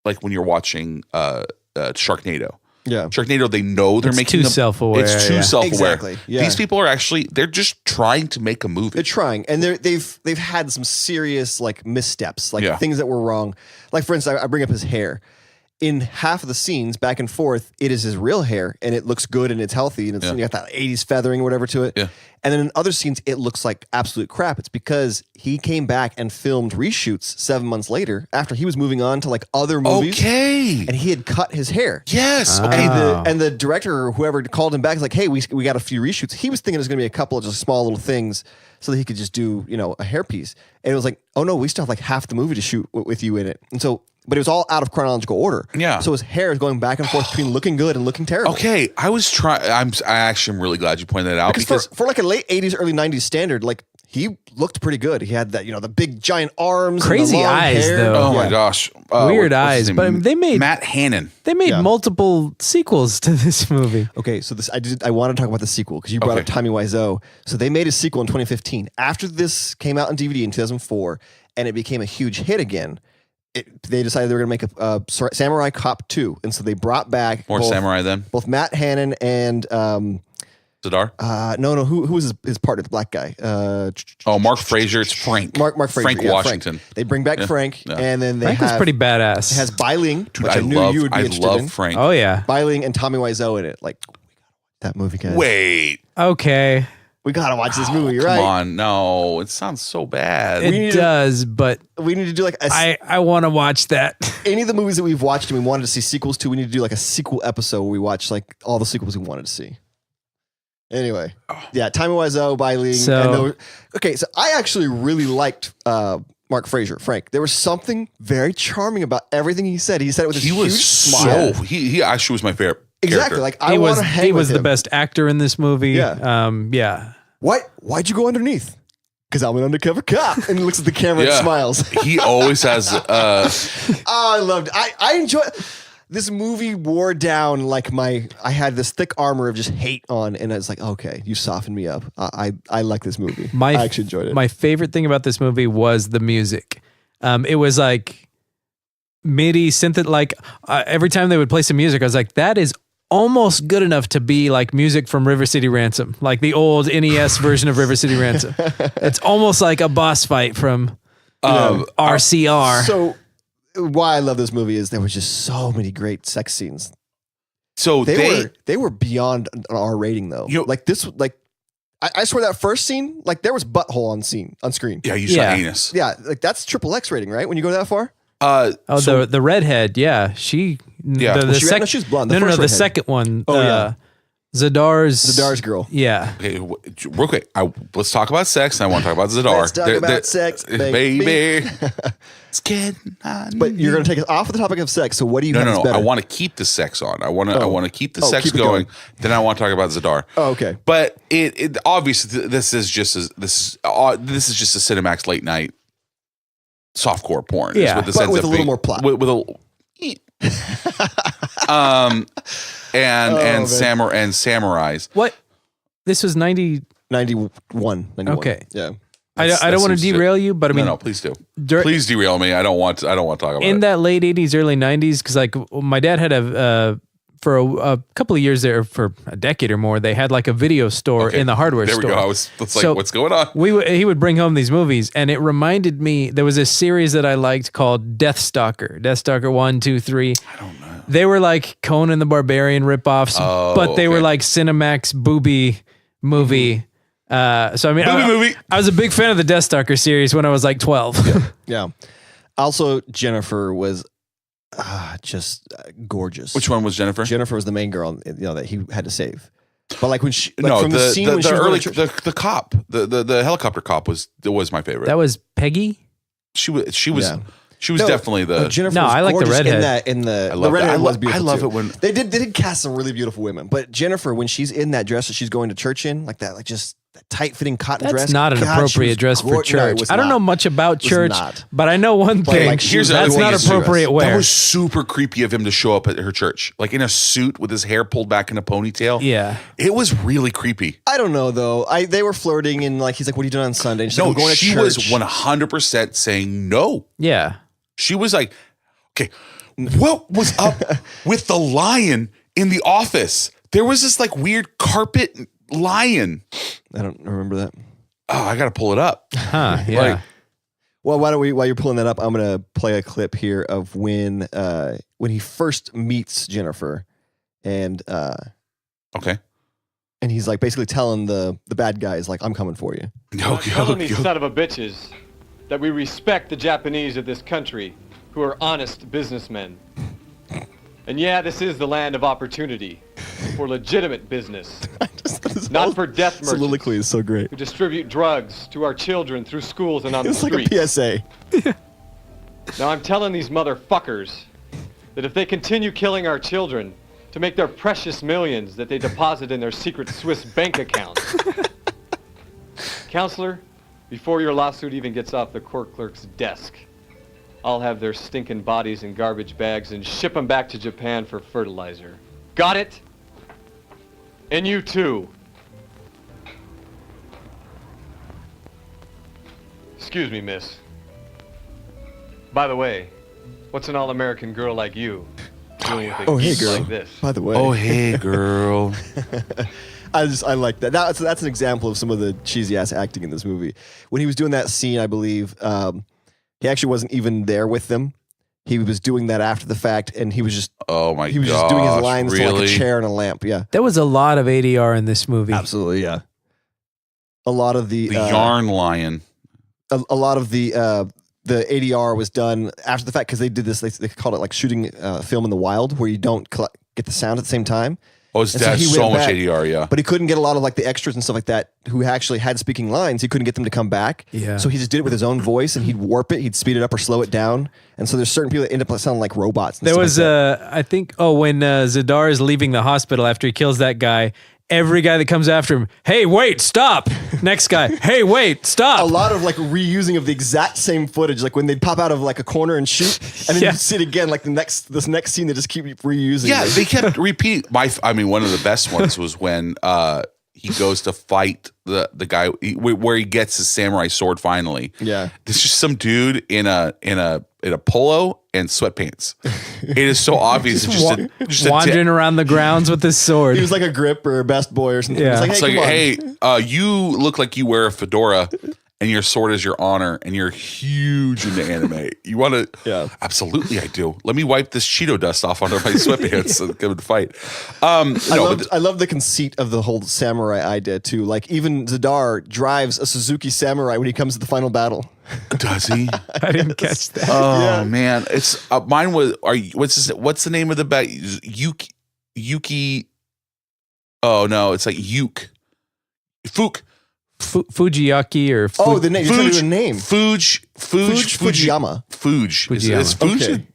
you're watching Sharknado.
Yeah,
Sharknado. They know they're making
too self-aware.
It's too self-aware.
Exactly. Yeah.
These people are they're just trying to make a movie.
They're trying, and they've had some serious like missteps, like things that were wrong. Like for instance, I bring up his hair. In half of the scenes, back and forth, it is his real hair, and it looks good and it's healthy, and it's you got that 80s feathering or whatever to it.
Yeah.
And then in other scenes, it looks like absolute crap. It's because he came back and filmed reshoots 7 months later after he was moving on to like other movies.
Okay.
And he had cut his hair.
Yes.
Okay. And the director or whoever called him back is like, hey, we got a few reshoots. He was thinking it was going to be a couple of just small little things so that he could just do, a hairpiece. And it was like, oh no, we still have like half the movie to shoot with you in it. And so, but it was all out of chronological order.
Yeah.
So his hair is going back and forth between looking good and looking terrible.
Okay. I actually am really glad you pointed that out because
for like a late 80s, early 90s standard, like he looked pretty good. He had that, the big giant arms,
crazy
and the long
eyes,
hair.
though.
Oh my gosh,
Weird eyes. But I mean, they made
Matt Hannon.
They made multiple sequels to this movie.
Okay, so I want to talk about the sequel because you brought up Tommy Wiseau. So they made a sequel in 2015 after this came out on DVD in 2004, and it became a huge hit again. They decided they were going to make a Samurai Cop 2, and so they brought back
more samurai then
both Matt Hannon and
Zadar.
No, who was his partner, the black guy?
Mark Fraser. It's Frank.
Mark Fraser.
Frank Washington.
Frank. They bring back Frank, and then
Frank was pretty badass.
It has Bai Ling,
Dude,
which I knew you would be interested in.
I love Frank.
Oh yeah,
Bai Ling and Tommy Wiseau in it. Like that movie, guys.
Wait.
Okay.
We gotta watch this movie, right?
Come on, no, it sounds so bad.
It does, but
we need to do like
I want to watch that.
Any of the movies that we've watched and we wanted to see sequels to, we need to do like a sequel episode where we watch like all the sequels we wanted to see. Anyway, Tommy Wiseau, Bai Ling. So I actually really liked Mark Fraser, Frank. There was something very charming about everything he said. He said it with a huge smile.
He actually was my favorite.
Exactly.
Character.
Like I want to hang with him.
He was the best actor in this movie.
Yeah. Why'd you go underneath? Because I'm an undercover cop. And he looks at the camera and smiles.
He always has.
I loved it. I enjoy this movie. Wore down like I had this thick armor of just hate on, and I was like, okay, you softened me up. I like this movie. I actually enjoyed it.
My favorite thing about this movie was the music. It was like MIDI synth. Like every time they would play some music, I was like, that is almost good enough to be like music from River City Ransom, like the old NES version of River City Ransom. It's almost like a boss fight from RCR.
So why I love this movie is there was just so many great sex scenes.
So
they were beyond an R rating though. Like this, like I swear that first scene, like there was butthole on screen.
Yeah, you saw anus.
Yeah, like that's XXX rating, right? When you go that far.
The redhead, she.
Yeah,
she was blonde.
The second one. Zadar's
girl.
Yeah.
Okay, real quick. Let's talk about sex, and I want to talk about Zadar.
Let's talk about sex, baby.
It's getting on.
But you're going to take us off of the topic of sex. So what do you have?
No. I want to keep the sex on. I want to keep the sex going. Then I want to talk about Zadar.
Oh, okay.
But it obviously this is just a Cinemax late night softcore porn.
Yeah, but with a little more plot.
With a samurais.
What? This was
91. Okay. Yeah.
I don't want to derail you, but I mean,
no, please do. Please derail me. I don't want to talk about it.
In that late 80s, early 90s, because like my dad had a for a couple of years there, for a decade or more, they had like a video store in the hardware store.
There we go. It's like, what's going on?
He would bring home these movies, and it reminded me, there was a series that I liked called Deathstalker. Deathstalker 1, 2, 3.
I don't know.
They were like Conan the Barbarian ripoffs, but they were like Cinemax booby movie. So I mean, I was a big fan of the Deathstalker series when I was like 12.
Yeah. Also, Jennifer was just gorgeous.
Which one was Jennifer?
Jennifer was the main girl, that he had to save. But like when she,
no,
from the scene when she
early,
was
the cop, the helicopter cop was my favorite.
That was Peggy.
She was definitely the.
Jennifer
no,
was
I like the
gorgeous
redhead.
In the
love
redhead
that.
was beautiful.
I love
too.
it when
they did cast some really beautiful women, but Jennifer, when she's in that dress that she's going to church in, like that, like just that tight fitting cotton dress.
That's not an appropriate dress for church.
No,
I don't know much about church, but I know one thing.
Like,
that's not appropriate wear.
That was super creepy of him to show up at her church, like in a suit with his hair pulled back in a ponytail.
Yeah,
it was really creepy.
I don't know though. They were flirting, and like he's like, "What are you doing on Sunday?" And she's like, "I'm going to church."
She was 100% saying no.
Yeah,
she was like, "Okay, what was up with the lion in the office? There was this like weird carpet lion."
I don't remember that.
Oh, I got to pull it up.
Yeah.
Well, while you're pulling that up, I'm going to play a clip here of when he first meets Jennifer, and
okay,
and he's like basically telling the bad guys like, "I'm coming for you."
Telling these son of a bitches that we respect the Japanese of this country, who are honest businessmen. And yeah, this is the land of opportunity for legitimate business, not for death merchants.
Soliloquy is so great.
Who distribute drugs to our children through schools and on the streets.
It's like a PSA.
Now I'm telling these motherfuckers that if they continue killing our children to make their precious millions that they deposit in their secret Swiss bank accounts, counselor, before your lawsuit even gets off the court clerk's desk, I'll have their stinking bodies in garbage bags and ship them back to Japan for fertilizer. Got it? And you too. Excuse me, miss. By the way, what's an all-American girl like you doing with a geek like this?
By the way.
Oh, hey, girl.
I like that. That's an example of some of the cheesy ass acting in this movie. When he was doing that scene, I believe, he actually wasn't even there with them. He was doing that after the fact, and he was just just doing his lines to like a chair and a lamp. Yeah,
there was a lot of ADR in this movie.
Absolutely, yeah. A lot of the
yarn lion.
A lot of the ADR was done after the fact because they did this. They called it like shooting film in the wild, where you don't get the sound at the same time.
Oh, that's so much ADR, yeah.
But he couldn't get a lot of like the extras and stuff like that who actually had speaking lines. He couldn't get them to come back.
Yeah.
So he just did it with his own voice, and he'd warp it, he'd speed it up or slow it down. And so there's certain people that end up sounding like robots. And
there
stuff
was,
like that.
I think, when Zadar is leaving the hospital after he kills that guy, every guy that comes after him, hey, wait, stop. Next guy, hey, wait, stop.
A lot of like reusing of the exact same footage, like when they'd pop out of like a corner and shoot, and then you'd see it again, like this next scene, they just keep reusing.
Yeah, they kept repeating. One of the best ones was when he goes to fight the guy where he gets his samurai sword finally.
Yeah,
there's just some dude in a polo and sweatpants. It is so obvious.
just wandering around the grounds with his sword.
He was like a grip or a best boy or something.
Yeah.
It's like, hey,
you look like you wear a fedora and your sword is your honor and you're huge into anime. You want to?
Yeah.
Absolutely, I do. Let me wipe this Cheeto dust off under my sweatpants and come and fight.
I love the conceit of the whole samurai idea too. Like even Zadar drives a Suzuki Samurai when he comes to the final battle.
Does he?
I didn't catch that.
Oh man, it's mine was. What's the name of the bat? Yuki. Oh no, it's like Yuke.
Fujiyaki or
the name. You're trying to do a name.
Fujiyama. It's Fuji.
Okay.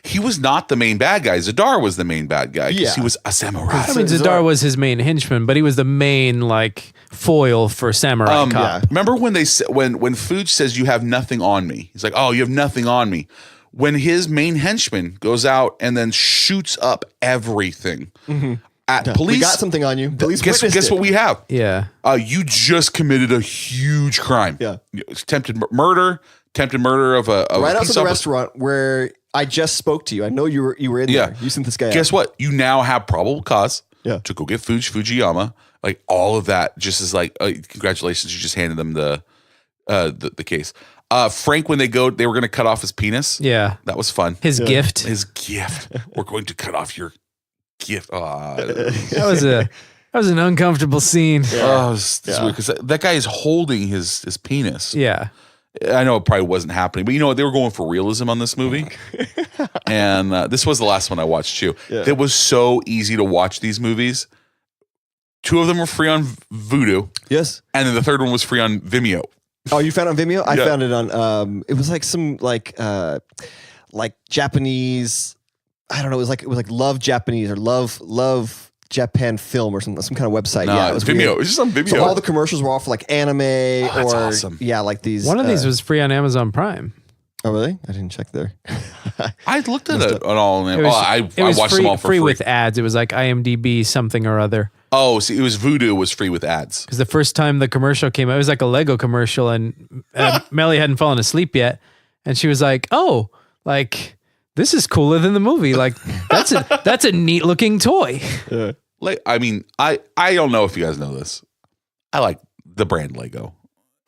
He was not the main bad guy. Zadar was the main bad guy because he was a samurai.
I mean, Zadar was his main henchman, but he was the main like foil for Samurai Cop.
Yeah.
Remember when when Fuji says you have nothing on me? He's like, oh, you have nothing on me. When his main henchman goes out and then shoots up everything. Mm-hmm. Police,
we got something on you. Police
guess what we have?
Yeah.
You just committed a huge crime.
Yeah.
Attempted murder of a
right outside the restaurant where I just spoke to you. I know you were in there. You sent this guy
Guess
out.
what? You now have probable cause
Yeah.
to go get Fujiyama. Like all of that just is like, congratulations. You just handed them the case. Frank, when they were going to cut off his penis.
Yeah.
That was fun.
His gift.
His gift. We're going to cut off your gift.
That was an uncomfortable scene.
Oh, it's weird because that guy is holding his penis.
Yeah.
I know it probably wasn't happening, but you know what? They were going for realism on this movie. And this was the last one I watched too.
Yeah.
It was so easy to watch these movies. 2 of them were free on Vudu.
Yes.
And then the third one was free on Vimeo.
Oh, you found it on Vimeo? I
Yeah.
found it on it was like some like Japanese, I don't know, it was like Love Japanese or Love Japan Film or some kind of website.
No,
yeah,
it was
weird.
Vimeo. It was just on Vimeo.
So all the commercials were all for like anime
that's
or
awesome.
yeah, like these.
One of these was free on Amazon Prime.
Oh really? I didn't check there.
I looked at it on all of them.
It was,
I
it was
watched
free,
them all for free.
with ads. It was like IMDb something or other.
Oh, see, it was Vudu was free with ads.
Because the first time the commercial came out, it was like a Lego commercial, and Melly hadn't fallen asleep yet, and she was like, "Oh, like this is cooler than the movie. Like that's a neat looking toy."
Like, I mean, I don't know if you guys know this. I like the brand Lego.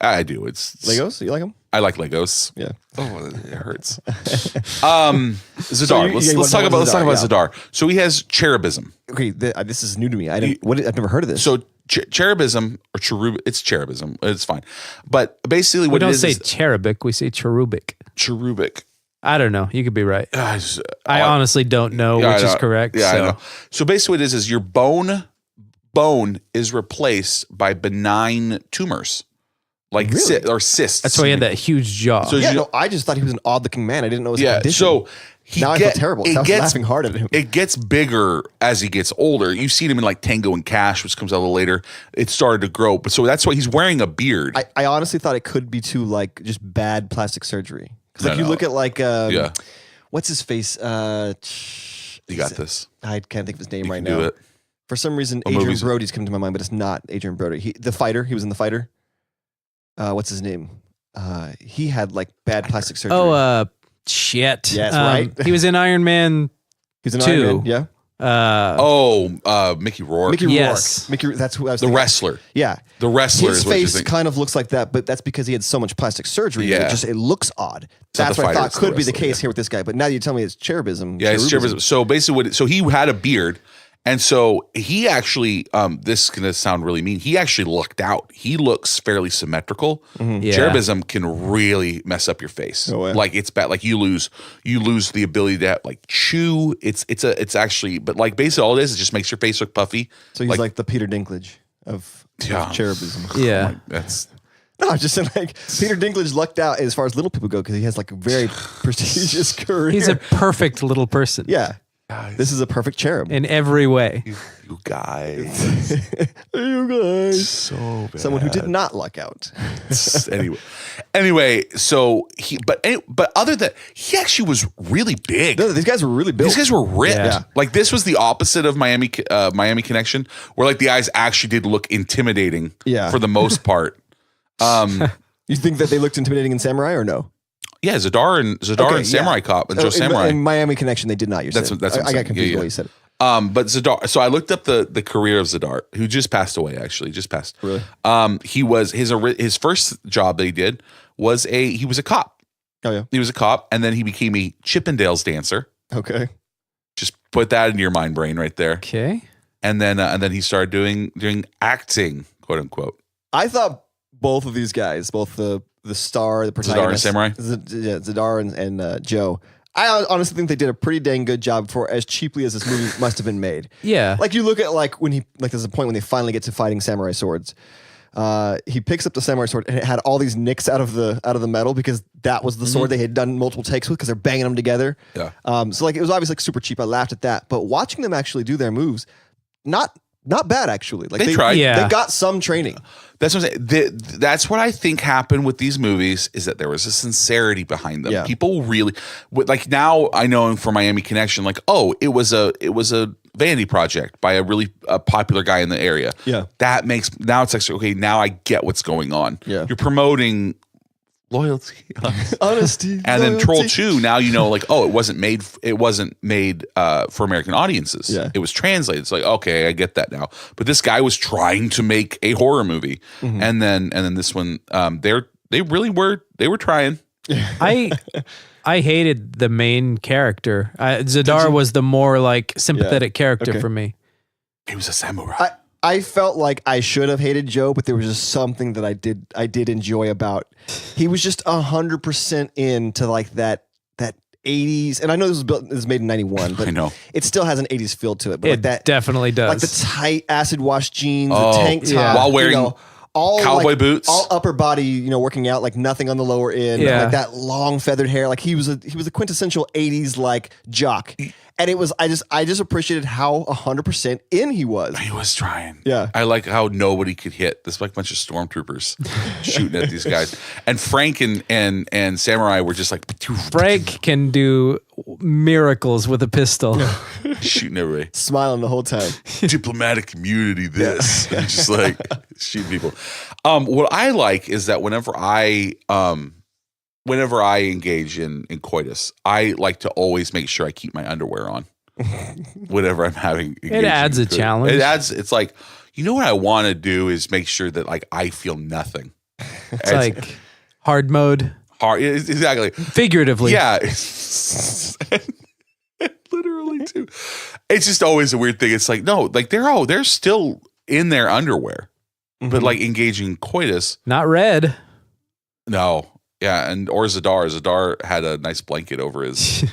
I do. It's
Legos? You like them?
I like Legos.
Yeah.
Oh, it hurts. Zadar.
you
Let's talk about Zadar. So he has cherubism.
Okay, this is new to me. I've never heard of this.
So cherubism or cherub, it's cherubism. It's fine. But basically,
We
what
don't
it is
say
is
cherubic, we say cherubic.
cherubic.
I don't know. You could be right.
I
honestly don't know
Yeah,
which
I
is
know.
correct.
Yeah,
so.
I know. So basically, what it is your bone is replaced by benign tumors, like
Really?
or cysts.
That's why he had that huge jaw.
So
yeah,
you-
no, I just thought he was an odd-looking man. I didn't know it was a
Yeah.
condition.
So
now I feel terrible. I was laughing hard at him.
It gets bigger as he gets older. You've seen him in like Tango and Cash, which comes out a little later. It started to grow, but so that's why he's wearing a beard.
I honestly thought it could be too like just bad plastic surgery. Because like
No,
you
no.
look at like
Yeah.
what's his face?
You got this.
I can't think of his name
You
right
can
now.
do it.
For some reason,
What
Adrian
movies?
Brody's coming to my mind, but it's not Adrian Brody. The fighter. He was in The Fighter. What's his name? He had like bad plastic surgery.
Shit.
Yes, right.
He was in Iron Man.
He's an
2.
Iron Man. Yeah.
Mickey Rourke.
Mickey
Yes.
Rourke. Mickey. That's who I was.
the
thinking.
wrestler.
Yeah.
The wrestler
His
is what you're
face
thinking.
kind of looks like that, but that's because he had so much plastic surgery.
Yeah.
That it looks odd.
not
That's
the
what I
fighter,
thought
it's the
could be the
wrestler,
case
yeah.
here with this guy. But now you tell me it's cherubism.
Yeah, it's cherubism. So basically, so he had a beard, and so he actually, this is gonna sound really mean. He actually lucked out. He looks fairly symmetrical.
Yeah.
Cherubism can really mess up your face.
Oh, yeah.
Like it's bad. Like you lose the ability to like chew. It's actually, but like basically all it is just makes your face look puffy.
So he's like the Peter Dinklage of
Yeah.
cherubism.
Yeah.
That's
No, I'm just saying like Peter Dinklage lucked out as far as little people go because he has like a very prestigious career.
He's a perfect little person.
yeah. This is a perfect cherub.
In every way.
you guys.
You guys.
So bad.
Someone who did not luck out.
Anyway, so but other than he actually was really big.
No, these guys were really built.
These guys were ripped.
Yeah.
Like this was the opposite of Miami Connection, where like the eyes actually did look intimidating.
Yeah.
For the most part.
You think that they looked intimidating in Samurai or no?
Yeah, Zadar and Samurai Cop and Joe Samurai.
In Miami Connection, they did not.
That's what I'm
I got
saying.
confused
Yeah,
when you said it.
But Zadar. So I looked up the career of Zadar, who just passed away. Actually, just passed.
Really?
He was his first job that he did was he was a cop.
Oh yeah.
He was a cop, and then he became a Chippendales dancer.
Okay.
Just put that into your mind brain right there.
Okay.
And then he started doing acting, quote unquote.
I thought both of these guys, both the star, the protagonist,
Samurai?
Zadar and Joe. I honestly think they did a pretty dang good job for as cheaply as this movie must have been made.
Yeah.
Like you look at there's a point when they finally get to fighting samurai swords. He picks up the samurai sword and it had all these nicks out of the metal because that was the sword they had done multiple takes with because they're banging them together.
Yeah.
So like it was obviously like super cheap. I laughed at that, but watching them actually do their moves, not bad actually. Like
They tried.
Yeah.
They got some training.
That's what I'm saying. That's what I think happened with these movies is that there was a sincerity behind them.
Yeah.
People really like now I know for Miami Connection, like, oh, it was a vanity project by a really popular guy in the area.
Yeah.
That makes now it's like, okay, now I get what's going on.
Yeah.
You're promoting loyalty,
honesty,
and then
loyalty.
Troll 2. Now you know, like, oh, it wasn't made for American audiences.
Yeah.
It was translated. It's like, okay, I get that now. But this guy was trying to make a horror movie, and then this one, they were trying.
I hated the main character. Zadar was the more like sympathetic character for me.
He was a samurai.
I felt like I should have hated Joe, but there was just something that I did enjoy about. He was just 100% into like that 80s, and I know this was made in 91, but
I know
it still has an 80s feel to it. But
It
like that
definitely does.
like the tight acid wash jeans, the tank top,
while wearing
all
cowboy
like,
boots,
all upper body, working out, like nothing on the lower end,
Yeah.
like that long feathered hair. Like he was a quintessential 80s like jock. And it was, I just appreciated how 100% in he was.
He was trying.
Yeah.
I like how nobody could hit. There's like a bunch of stormtroopers shooting at these guys. And Frank and Samurai were just like
Frank can do miracles with a pistol.
shooting everybody.
Smiling the whole time.
Diplomatic immunity, this. And just like shooting people. What I like is that whenever I engage in coitus, I like to always make sure I keep my underwear on. Whenever I'm having
It adds a challenge.
It's like, what I want to do is make sure that like I feel nothing.
It's like hard mode.
Hard, exactly.
Figuratively.
Yeah. Literally too. It's just always a weird thing. It's like, no, like they're still in their underwear, but like engaging coitus.
Not red.
No. Yeah, or Zadar. Zadar had a nice blanket over his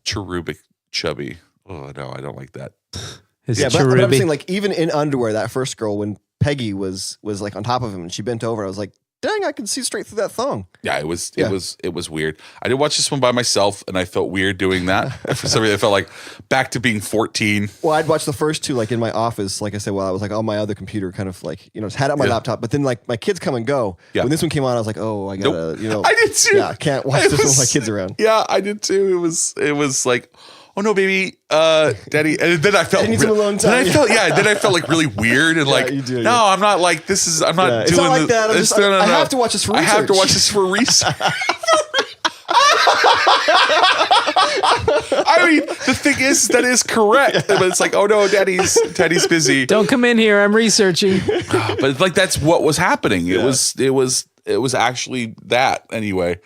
cherubic chubby. Oh no, I don't like that.
His
But I'm
cherubi.
saying, like, even in underwear, that first girl, when Peggy was like on top of him and she bent over, I was like, dang, I can see straight through that thong.
Yeah, it was weird. I did watch this one by myself, and I felt weird doing that. For some reason, I felt like back to being 14.
Well, I'd watch the first two like in my office, like I said, while I was like on my other computer, kind of like had it on my laptop. But then like my kids come and go.
Yeah.
When this one came on, I was like, oh, I gotta,
I did too.
Yeah, I can't watch this with my kids around.
Yeah, I did too. It was like, oh no, baby, daddy. And then I felt,
need some alone time.
Then I felt like really weird and like,
you do,
no, I'm not like this is. I'm not doing
it's not like
this.
that. I have to watch this for research.
I have to watch this for research. I mean, the thing is, that is correct, but it's like, oh no, daddy's busy.
Don't come in here. I'm researching.
But like that's what was happening. It was actually that anyway.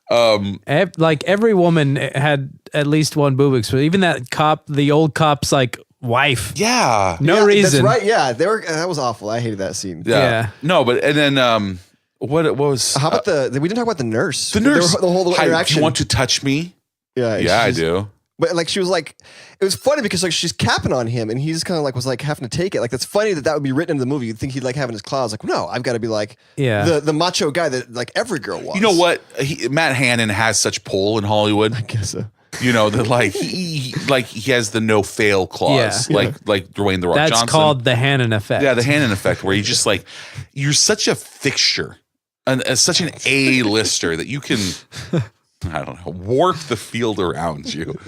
Like every woman had at least one boob exposure. Even that cop, the old cop's like wife.
Yeah.
No reason.
That's right. Yeah, that was awful. I hated that scene.
Yeah.
No, but and then what was?
How about we didn't talk about the nurse.
The nurse.
The whole
Hi,
interaction.
do you want to touch me?
Yeah.
Yeah, I do.
But like she was like, it was funny because like she's capping on him and he's kind of like was like having to take it. Like that's funny that would be written in the movie. You'd think he'd like have in his claws. Like no, I've got to be like the macho guy that like every girl wants.
You know what? Matt Hannon has such pull in Hollywood.
I guess so.
That like he has the no fail clause, like Dwayne the Rock
That's
Johnson.
called the Hannon effect.
Yeah, the Hannon effect, where you just like you're such a fixture and such an A-lister that you can, I don't know, warp the field around you.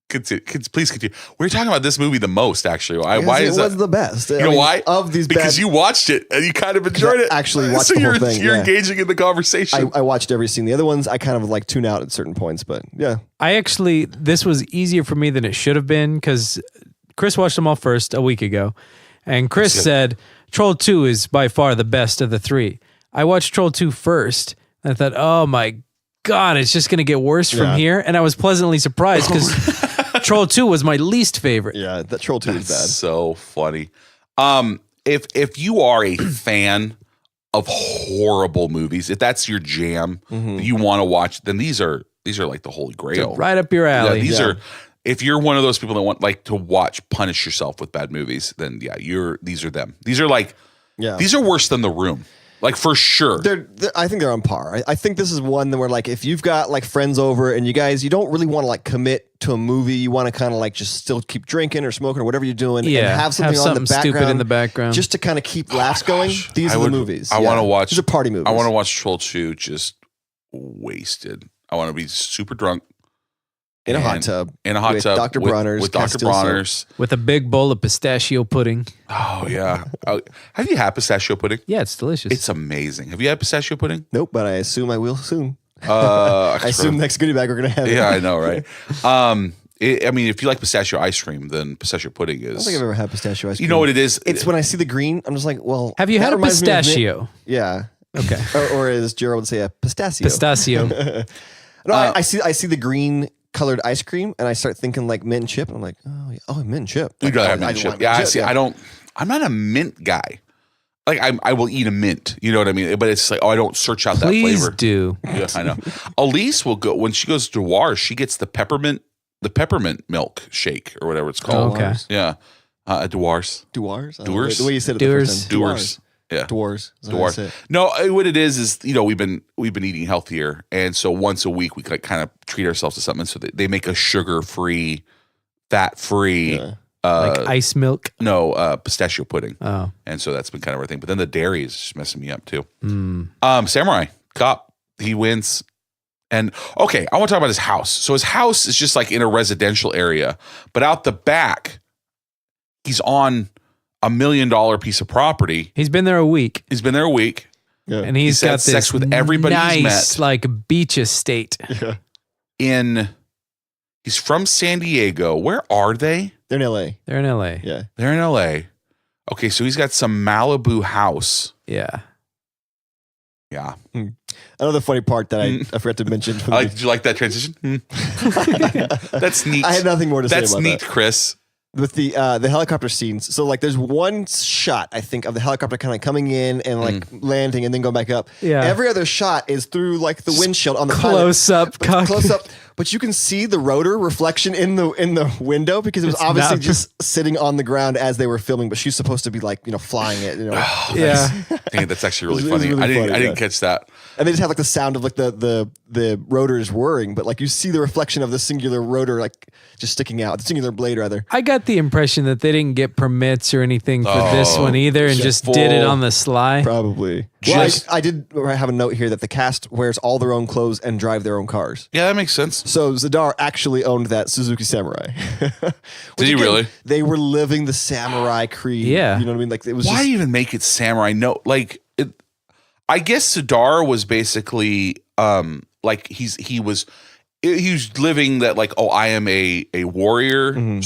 Please continue. We're talking about this movie the most, actually. Why is
it
that?
was the best?
You know why?
Of these
because you watched it and you kind of enjoyed it.
Actually watched the whole thing.
You're engaging in the conversation.
I watched every scene. The other ones I kind of like tune out at certain points, but yeah.
This was easier for me than it should have been because Chris watched them all first a week ago. And Chris said, Troll 2 is by far the best of the three. I watched Troll 2 first and I thought, oh my God, it's just going to get worse from here. And I was pleasantly surprised because Troll 2 was my least favorite.
Yeah, that Troll 2 is bad.
So funny. If you are a fan of horrible movies, if that's your jam, you want to watch, then these are like the holy grail.
Right up your alley.
Yeah, these are. If you're one of those people that want like to watch punish yourself with bad movies, then yeah, these are them. These are like these are worse than The Room. Like for sure.
I think they're on par. I think this is one that where like if you've got like friends over and you don't really want to like commit to a movie, you want to kind of like just still keep drinking or smoking or whatever you're doing and have something on the background,
stupid in the background
just to kind of keep laughs going. These are the movies.
I want to watch.
These are party movies.
I want to watch Troll 2 just wasted. I want to be super drunk
In a hot tub.
In a hot
with
tub.
Dr. Bronner's.
With Dr.
Castile soap.
Bronner's.
With a big bowl of pistachio pudding.
Oh, yeah. Have you had pistachio pudding?
Yeah, it's delicious.
It's amazing. Have you had pistachio pudding?
Nope, but I assume I will soon.
I
assume next goodie bag we're going to have it.
Yeah, I know, right? I mean, if you like pistachio ice cream, then pistachio pudding is.
I don't think I've ever had pistachio ice cream.
You know what it is?
It's when I see the green, I'm just like, well.
Have you
that
had a
reminds me of mint.
pistachio?
Yeah.
Okay.
Or as Gerald would say, a pistachio.
Pistachio.
No, I see the green colored ice cream, and I start thinking like mint and chip. And I'm like, mint and chip.
You
Like,
gotta have mint chip. Yeah, I see.
Yeah.
I'm not a mint guy. Like I will eat a mint. You know what I mean? But it's like, I don't search out that flavor.
Please do.
Yeah, I know. Elise will go when she goes to Dewars. She gets the peppermint milk shake or whatever it's called.
Okay.
Yeah, Dewars.
Dewars?
Dewars?
The way you said it
Dewars.
the first time.
Dewars. Yeah.
Dewars.
Dewars. No, what it is we've been eating healthier, and so once a week we kind of treat ourselves to something. So they make a sugar-free, fat-free,
Like ice milk.
no pistachio pudding.
Oh.
And so that's been kind of our thing. But then the dairy is just messing me up too. Samurai Cop, he wins. And okay, I want to talk about his house. So his house is just like in a residential area, but out the back, he's on $1 million piece of property.
He's been there a week.
He's been there a week.
Yeah.
And he's
had
got this
sex with everybody he's
nice,
met.
like beach estate.
Yeah.
He's from San Diego. Where are they?
They're in LA.
They're in LA.
Yeah.
They're in LA. Okay, so he's got some Malibu house.
Yeah.
Yeah.
Another funny part that I forgot to mention.
Did you like that transition? That's neat.
I had nothing more to say
That's
about
neat,
that.
Chris.
With the helicopter scenes. So like there's one shot, I think, of the helicopter kind of coming in and like landing and then going back up.
Yeah.
Every other shot is through like the windshield on the
Close up,
pilot. Close up. But you can see the rotor reflection in the window because it was
It's
obviously
not-
just sitting on the ground as they were filming, but she's supposed to be like, flying it,
Yeah.
Dang, that's actually really
It was
funny.
really
I didn't
funny, yeah.
catch that.
And they just have like the sound of like the rotors whirring, but like you see the reflection of the singular rotor like just sticking out, the singular blade rather.
I got the impression that they didn't get permits or anything for this one either and just did it on the sly.
Probably. Well, I did have a note here that the cast wears all their own clothes and drive their own cars.
Yeah, that makes sense.
So Zadar actually owned that Suzuki Samurai.
Did he really?
They were living the samurai creed.
Yeah.
You know what I mean? Like it was
Why
just,
even make it samurai? No, like I guess Sidar was basically like he was living that like, oh, I am a warrior.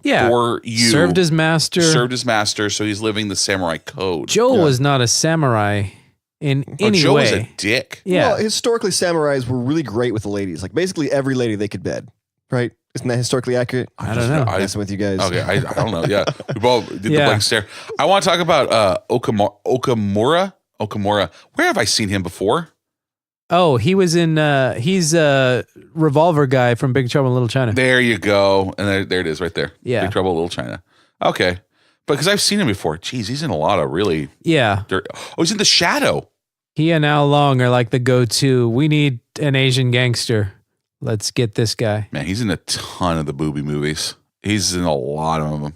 Yeah.
For you.
Served his master.
So he's living the samurai code.
Joe was not a samurai in any
Joe
way.
was a dick.
Yeah.
Well, historically, samurais were really great with the ladies. Like basically every lady they could bed. Right? Isn't that historically accurate?
I don't know.
I'm messing with you guys.
Okay, I don't know. Yeah, we both did the
Yeah.
blank stare. I want to talk about Okamura. Okamura. Where have I seen him before?
Oh, he was in he's a revolver guy from Big Trouble in Little China.
There you go. And there it is right there.
Yeah.
Big Trouble in Little China. Okay. But because I've seen him before. Jeez, he's in a lot of really
Yeah.
dirt. Oh, he's in The Shadow.
He and Al Long are like the go-to. We need an Asian gangster. Let's get this guy.
Man, he's in a ton of the booby movies. He's in a lot of them.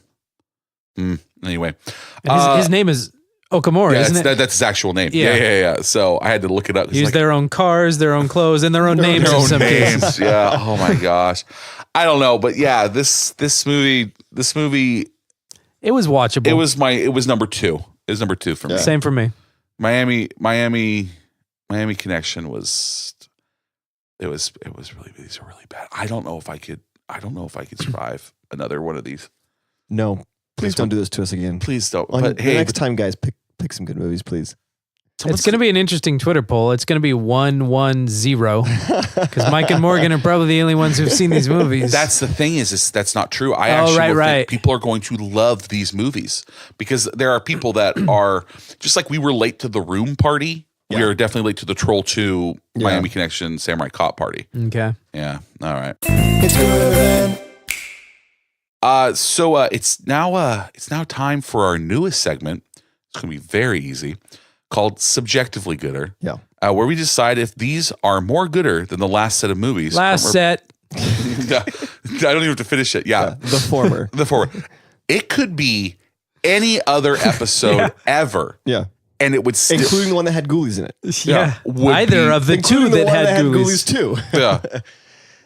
Anyway.
And his name is Okamura,
Yeah,
isn't it?
that's his actual name.
Yeah.
Yeah. So I had to look it up.
Use their own cars, their own clothes, and their own names in some cases.
Yeah. Oh my gosh. I don't know, but yeah, this movie,
It was watchable.
it was number 2. It was number 2 for me.
Same for me.
Miami Connection was really, these are really bad. I don't know if I could survive another one of these.
No. Please don't do this to us again.
Please don't.
On
But
the
hey,
next time, guys, pick some good movies, please.
It's going to be an interesting Twitter poll. It's going to be 110 because Mike and Morgan are probably the only ones who've seen these movies.
that's the thing is that's not true. I actually will
right.
think people are going to love these movies because there are people that are just like we were late to the Room party. We are definitely late to the Troll 2 Miami Connection Samurai Cop party.
Okay.
Yeah. All right.
It's good.
So it's now time for our newest segment. It's going to be very easy, called Subjectively Gooder.
Yeah.
Where we decide if these are more gooder than the last set of movies.
Last set.
I don't even have to finish it. Yeah.
The former.
The former. It could be any other episode ever.
Yeah.
And it would still.
Including the one that had ghoulies in it.
Yeah.
would
Either
be-
of the two
Including the
that
one
had ghoulies.
too.
Yeah.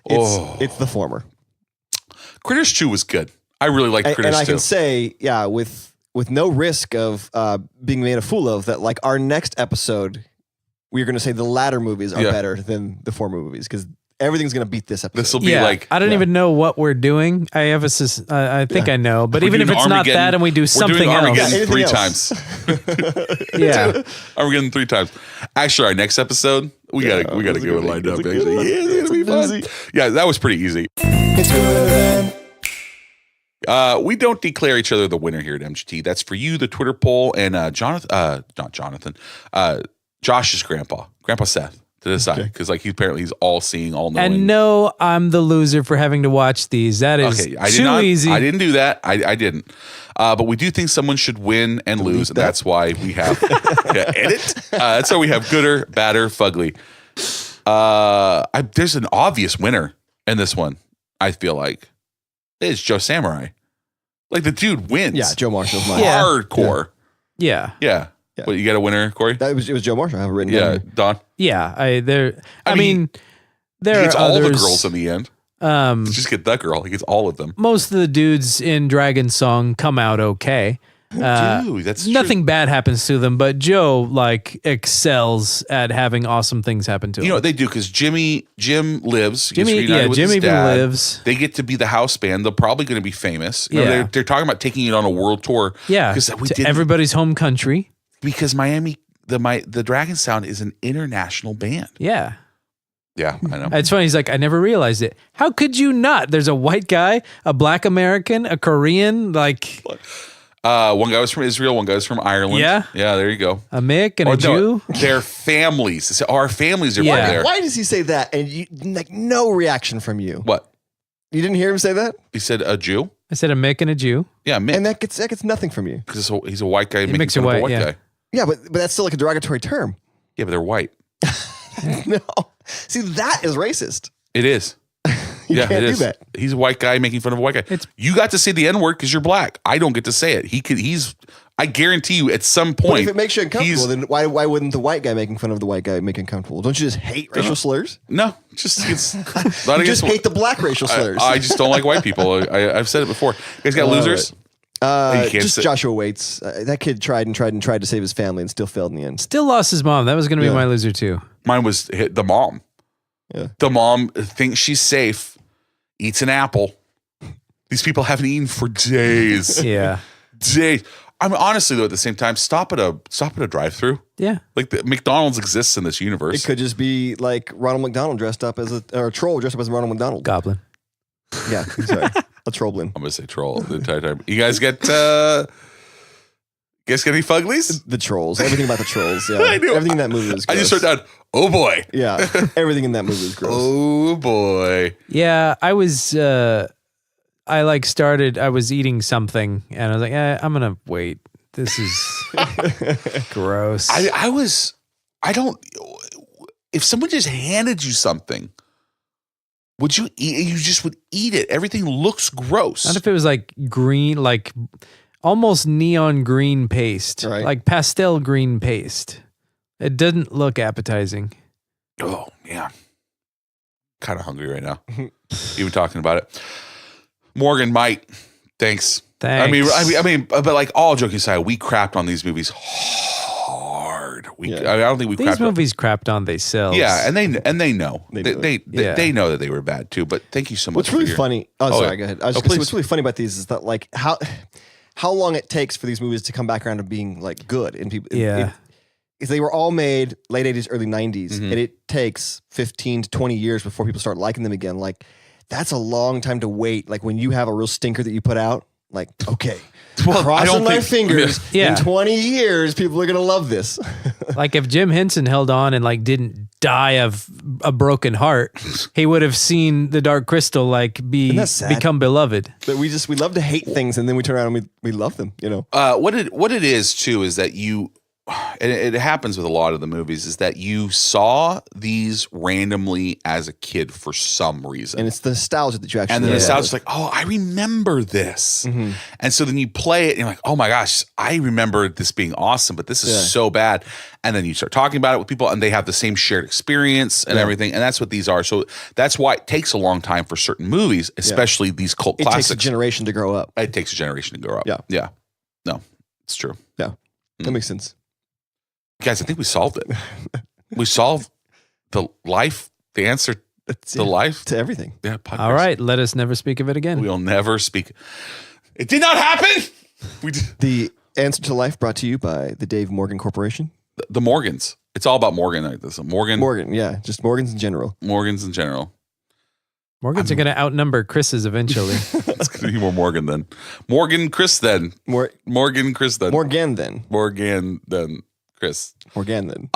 It's the former.
Critters 2 was good. I really liked Critters 2.
And I can say, with no risk of being made a fool of, that like our next episode, we're going to say the latter movies are better than the former movies because everything's going to beat this episode.
This will be like...
I don't even know what we're doing. I think I know. But even if it's not that and we do something else.
Armageddon 3 times.
Yeah.
Armageddon 3 times. Actually, our next episode, we gotta get it lined up. Actually. It's going to be fun. Yeah, that was pretty easy.
It's good.
We don't declare each other the winner here at MGT. That's for you, the Twitter poll, and Josh's grandpa Seth, to decide because like he's all seeing, all knowing.
And no, I'm the loser for having to watch these. That is too easy.
I didn't do that. I didn't. But we do think someone should win and lose, and that's why we have edit. That's why we have gooder, badder, fugly. There's an obvious winner in this one. I feel like it's Joe Samurai. Like the dude wins.
Yeah, Joe Marshall's mine.
Hardcore.
Yeah.
But you got a winner, Corey?
It was Joe Marshall. I have it written down.
Don?
Yeah. I mean, there
he gets
are
all
others,
the girls in the end. Just get that girl. He gets all of them.
Most of the dudes in Dragon Song come out okay.
Dude, that's
nothing bad happens to them, but Joe like excels at having awesome things happen to him.
You know what they do because Jim lives.
Jimmy even lives.
They get to be the house band. They're probably going to be famous. You know, they're talking about taking it on a world tour.
Yeah, to everybody's home country.
Because Miami, the Dragon Sound is an international band.
Yeah.
Yeah, I know.
It's funny. He's like, I never realized it. How could you not? There's a white guy, a black American, a Korean, like.
One guy was from Israel, one guy was from Ireland.
Yeah.
Yeah, there you go.
A Mick and a Jew.
Their families. Our families are there.
Why does he say that? And like no reaction from you.
What?
You didn't hear him say that?
He said a Jew?
I said a Mick and a Jew.
Yeah, Mick.
And that gets nothing from you.
Because he's a white guy making fun of a white guy.
Yeah, but that's still like a derogatory term.
Yeah, but they're white.
No. See, that is racist.
It is.
You can't do that.
He's a white guy making fun of a white guy. You got to say the N-word because you're black. I don't get to say it. I guarantee you at some point.
But if it makes you uncomfortable, then why wouldn't the white guy making fun of the white guy make you uncomfortable? Don't you just hate racial slurs?
No, just it's
you just hate the black racial slurs.
I just don't like white people. I've said it before. You guys got losers?
Just Joshua Waits. That kid tried to save his family and still failed in the end.
Still lost his mom. That was going to be my loser too.
Mine was the mom.
Yeah.
The mom thinks she's safe, eats an apple. These people haven't eaten for days.
Yeah.
Days. I mean, honestly, though, at the same time, stop at a drive-through.
Yeah.
Like McDonald's exists in this universe.
It could just be like Ronald McDonald dressed up as a troll dressed up as Ronald McDonald.
Goblin.
Yeah, sorry. A trollblin.
I'm gonna say troll the entire time. You guys get any fuglies?
The trolls. Everything about the trolls. Yeah.
I knew.
Everything in that movie was gross.
I just wrote down, oh boy.
Yeah. Everything in that movie was gross.
Oh boy.
Yeah, I was I was eating something and I was like, I'm gonna wait. This is gross.
If someone just handed you something, would you eat? You just would eat it. Everything looks gross.
Not if it was like green, like almost neon green paste,
right.
Like pastel green paste. It didn't look appetizing.
Oh yeah, kind of hungry right now. Even talking about it. Morgan, Mike, thanks. I mean, but like all joking aside, we crapped on these movies hard. I don't think we.
These movies crapped on themselves.
Yeah, and they know they know that they were bad too. But thank you so much.
What's really funny? Oh, sorry. Go ahead. I was
please.
What's really funny about these is that like how long it takes for these movies to come back around to being like good and people.
Yeah.
If they were all made late 80s, early 90s, and it takes 15 to 20 years before people start liking them again. Like that's a long time to wait. Like when you have a real stinker that you put out. Like, okay, crossing my fingers.
Yeah.
In 20 years, people are going to love this.
Like if Jim Henson held on and like didn't die of a broken heart, he would have seen the Dark Crystal like become beloved.
But we love to hate things and then we turn around and we love them, you know?
What it is too is that and it happens with a lot of the movies, is that you saw these randomly as a kid for some reason.
And it's the nostalgia that you actually
And the nostalgia is like, oh, I remember this.
Mm-hmm.
And so then you play it and you're like, oh my gosh, I remember this being awesome, but this is so bad. And then you start talking about it with people and they have the same shared experience and everything. And that's what these are. So that's why it takes a long time for certain movies, especially these cult classics.
It takes a generation to grow up.
It takes a generation to grow up.
Yeah.
Yeah. No, it's true.
Yeah. That makes sense.
Guys, I think we solved it. We solved the answer to life.
To everything.
Yeah. Podcast.
All right. Let us never speak of it again.
We'll never speak. It did not happen. We did.
The answer to life brought to you by the Dave Morgan Corporation.
The Morgans. It's all about Morgan.
Morgan, yeah. Just Morgans in general.
Morgans in general.
Morgans are going to outnumber Chris's eventually.
It's going to be more Morgan then. Morgan, Chris then. Morgan, Chris then.
Morgan then.
Morgan then. Chris.
Morgan then.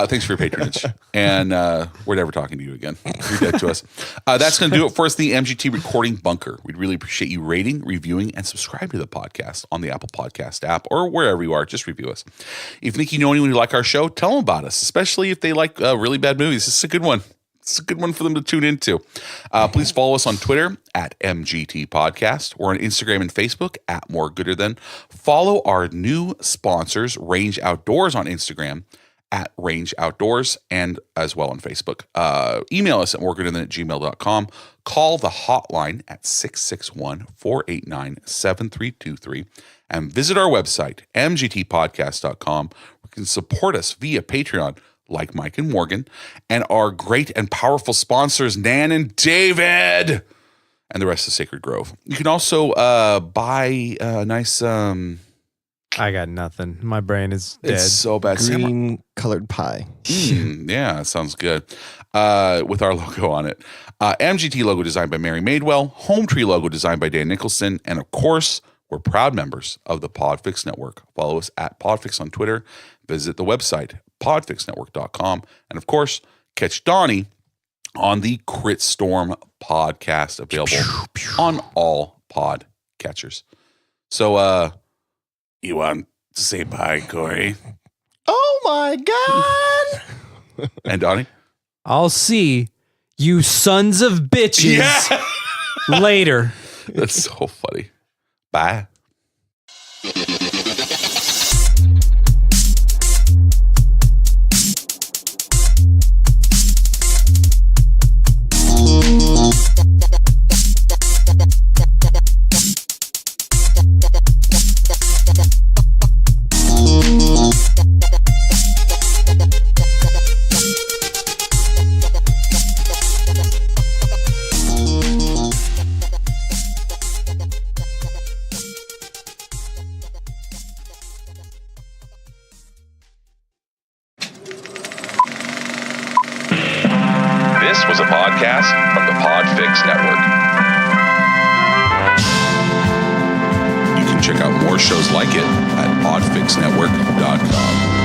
Thanks for your patronage. And we're never talking to you again. You're dead to us. That's going to do it for us, the MGT Recording Bunker. We'd really appreciate you rating, reviewing, and subscribe to the podcast on the Apple Podcast app or wherever you are. Just review us. If you think you know anyone who like our show, tell them about us, especially if they like really bad movies. This is a good one. It's a good one for them to tune into. Please follow us on Twitter at MGT Podcast or on Instagram and Facebook at More Gooder Than. Follow our new sponsors, Range Outdoors on Instagram at Range Outdoors and as well on Facebook. Email us at moregooderthan@gmail.com. Call the hotline at 661-489-7323 and visit our website, mgtpodcast.com. You can support us via Patreon, like Mike and Morgan, and our great and powerful sponsors, Nan and David, and the rest of Sacred Grove. You can also buy a nice...
I got nothing. My brain is dead.
It's so bad.
Green colored pie.
Yeah, sounds good. With our logo on it. MGT logo designed by Mary Madewell. Home Tree logo designed by Dan Nicholson. And of course, we're proud members of the Podfix Network. Follow us at Podfix on Twitter. Visit the website, podfixnetwork.com. And of course, catch Donnie on the Crit Storm podcast, available on all pod catchers. So, you want to say bye, Corey?
Oh my God.
And Donnie?
I'll see you sons of bitches later.
That's so funny. Bye. This was a podcast from the Podfix Network. You can check out more shows like it at podfixnetwork.com.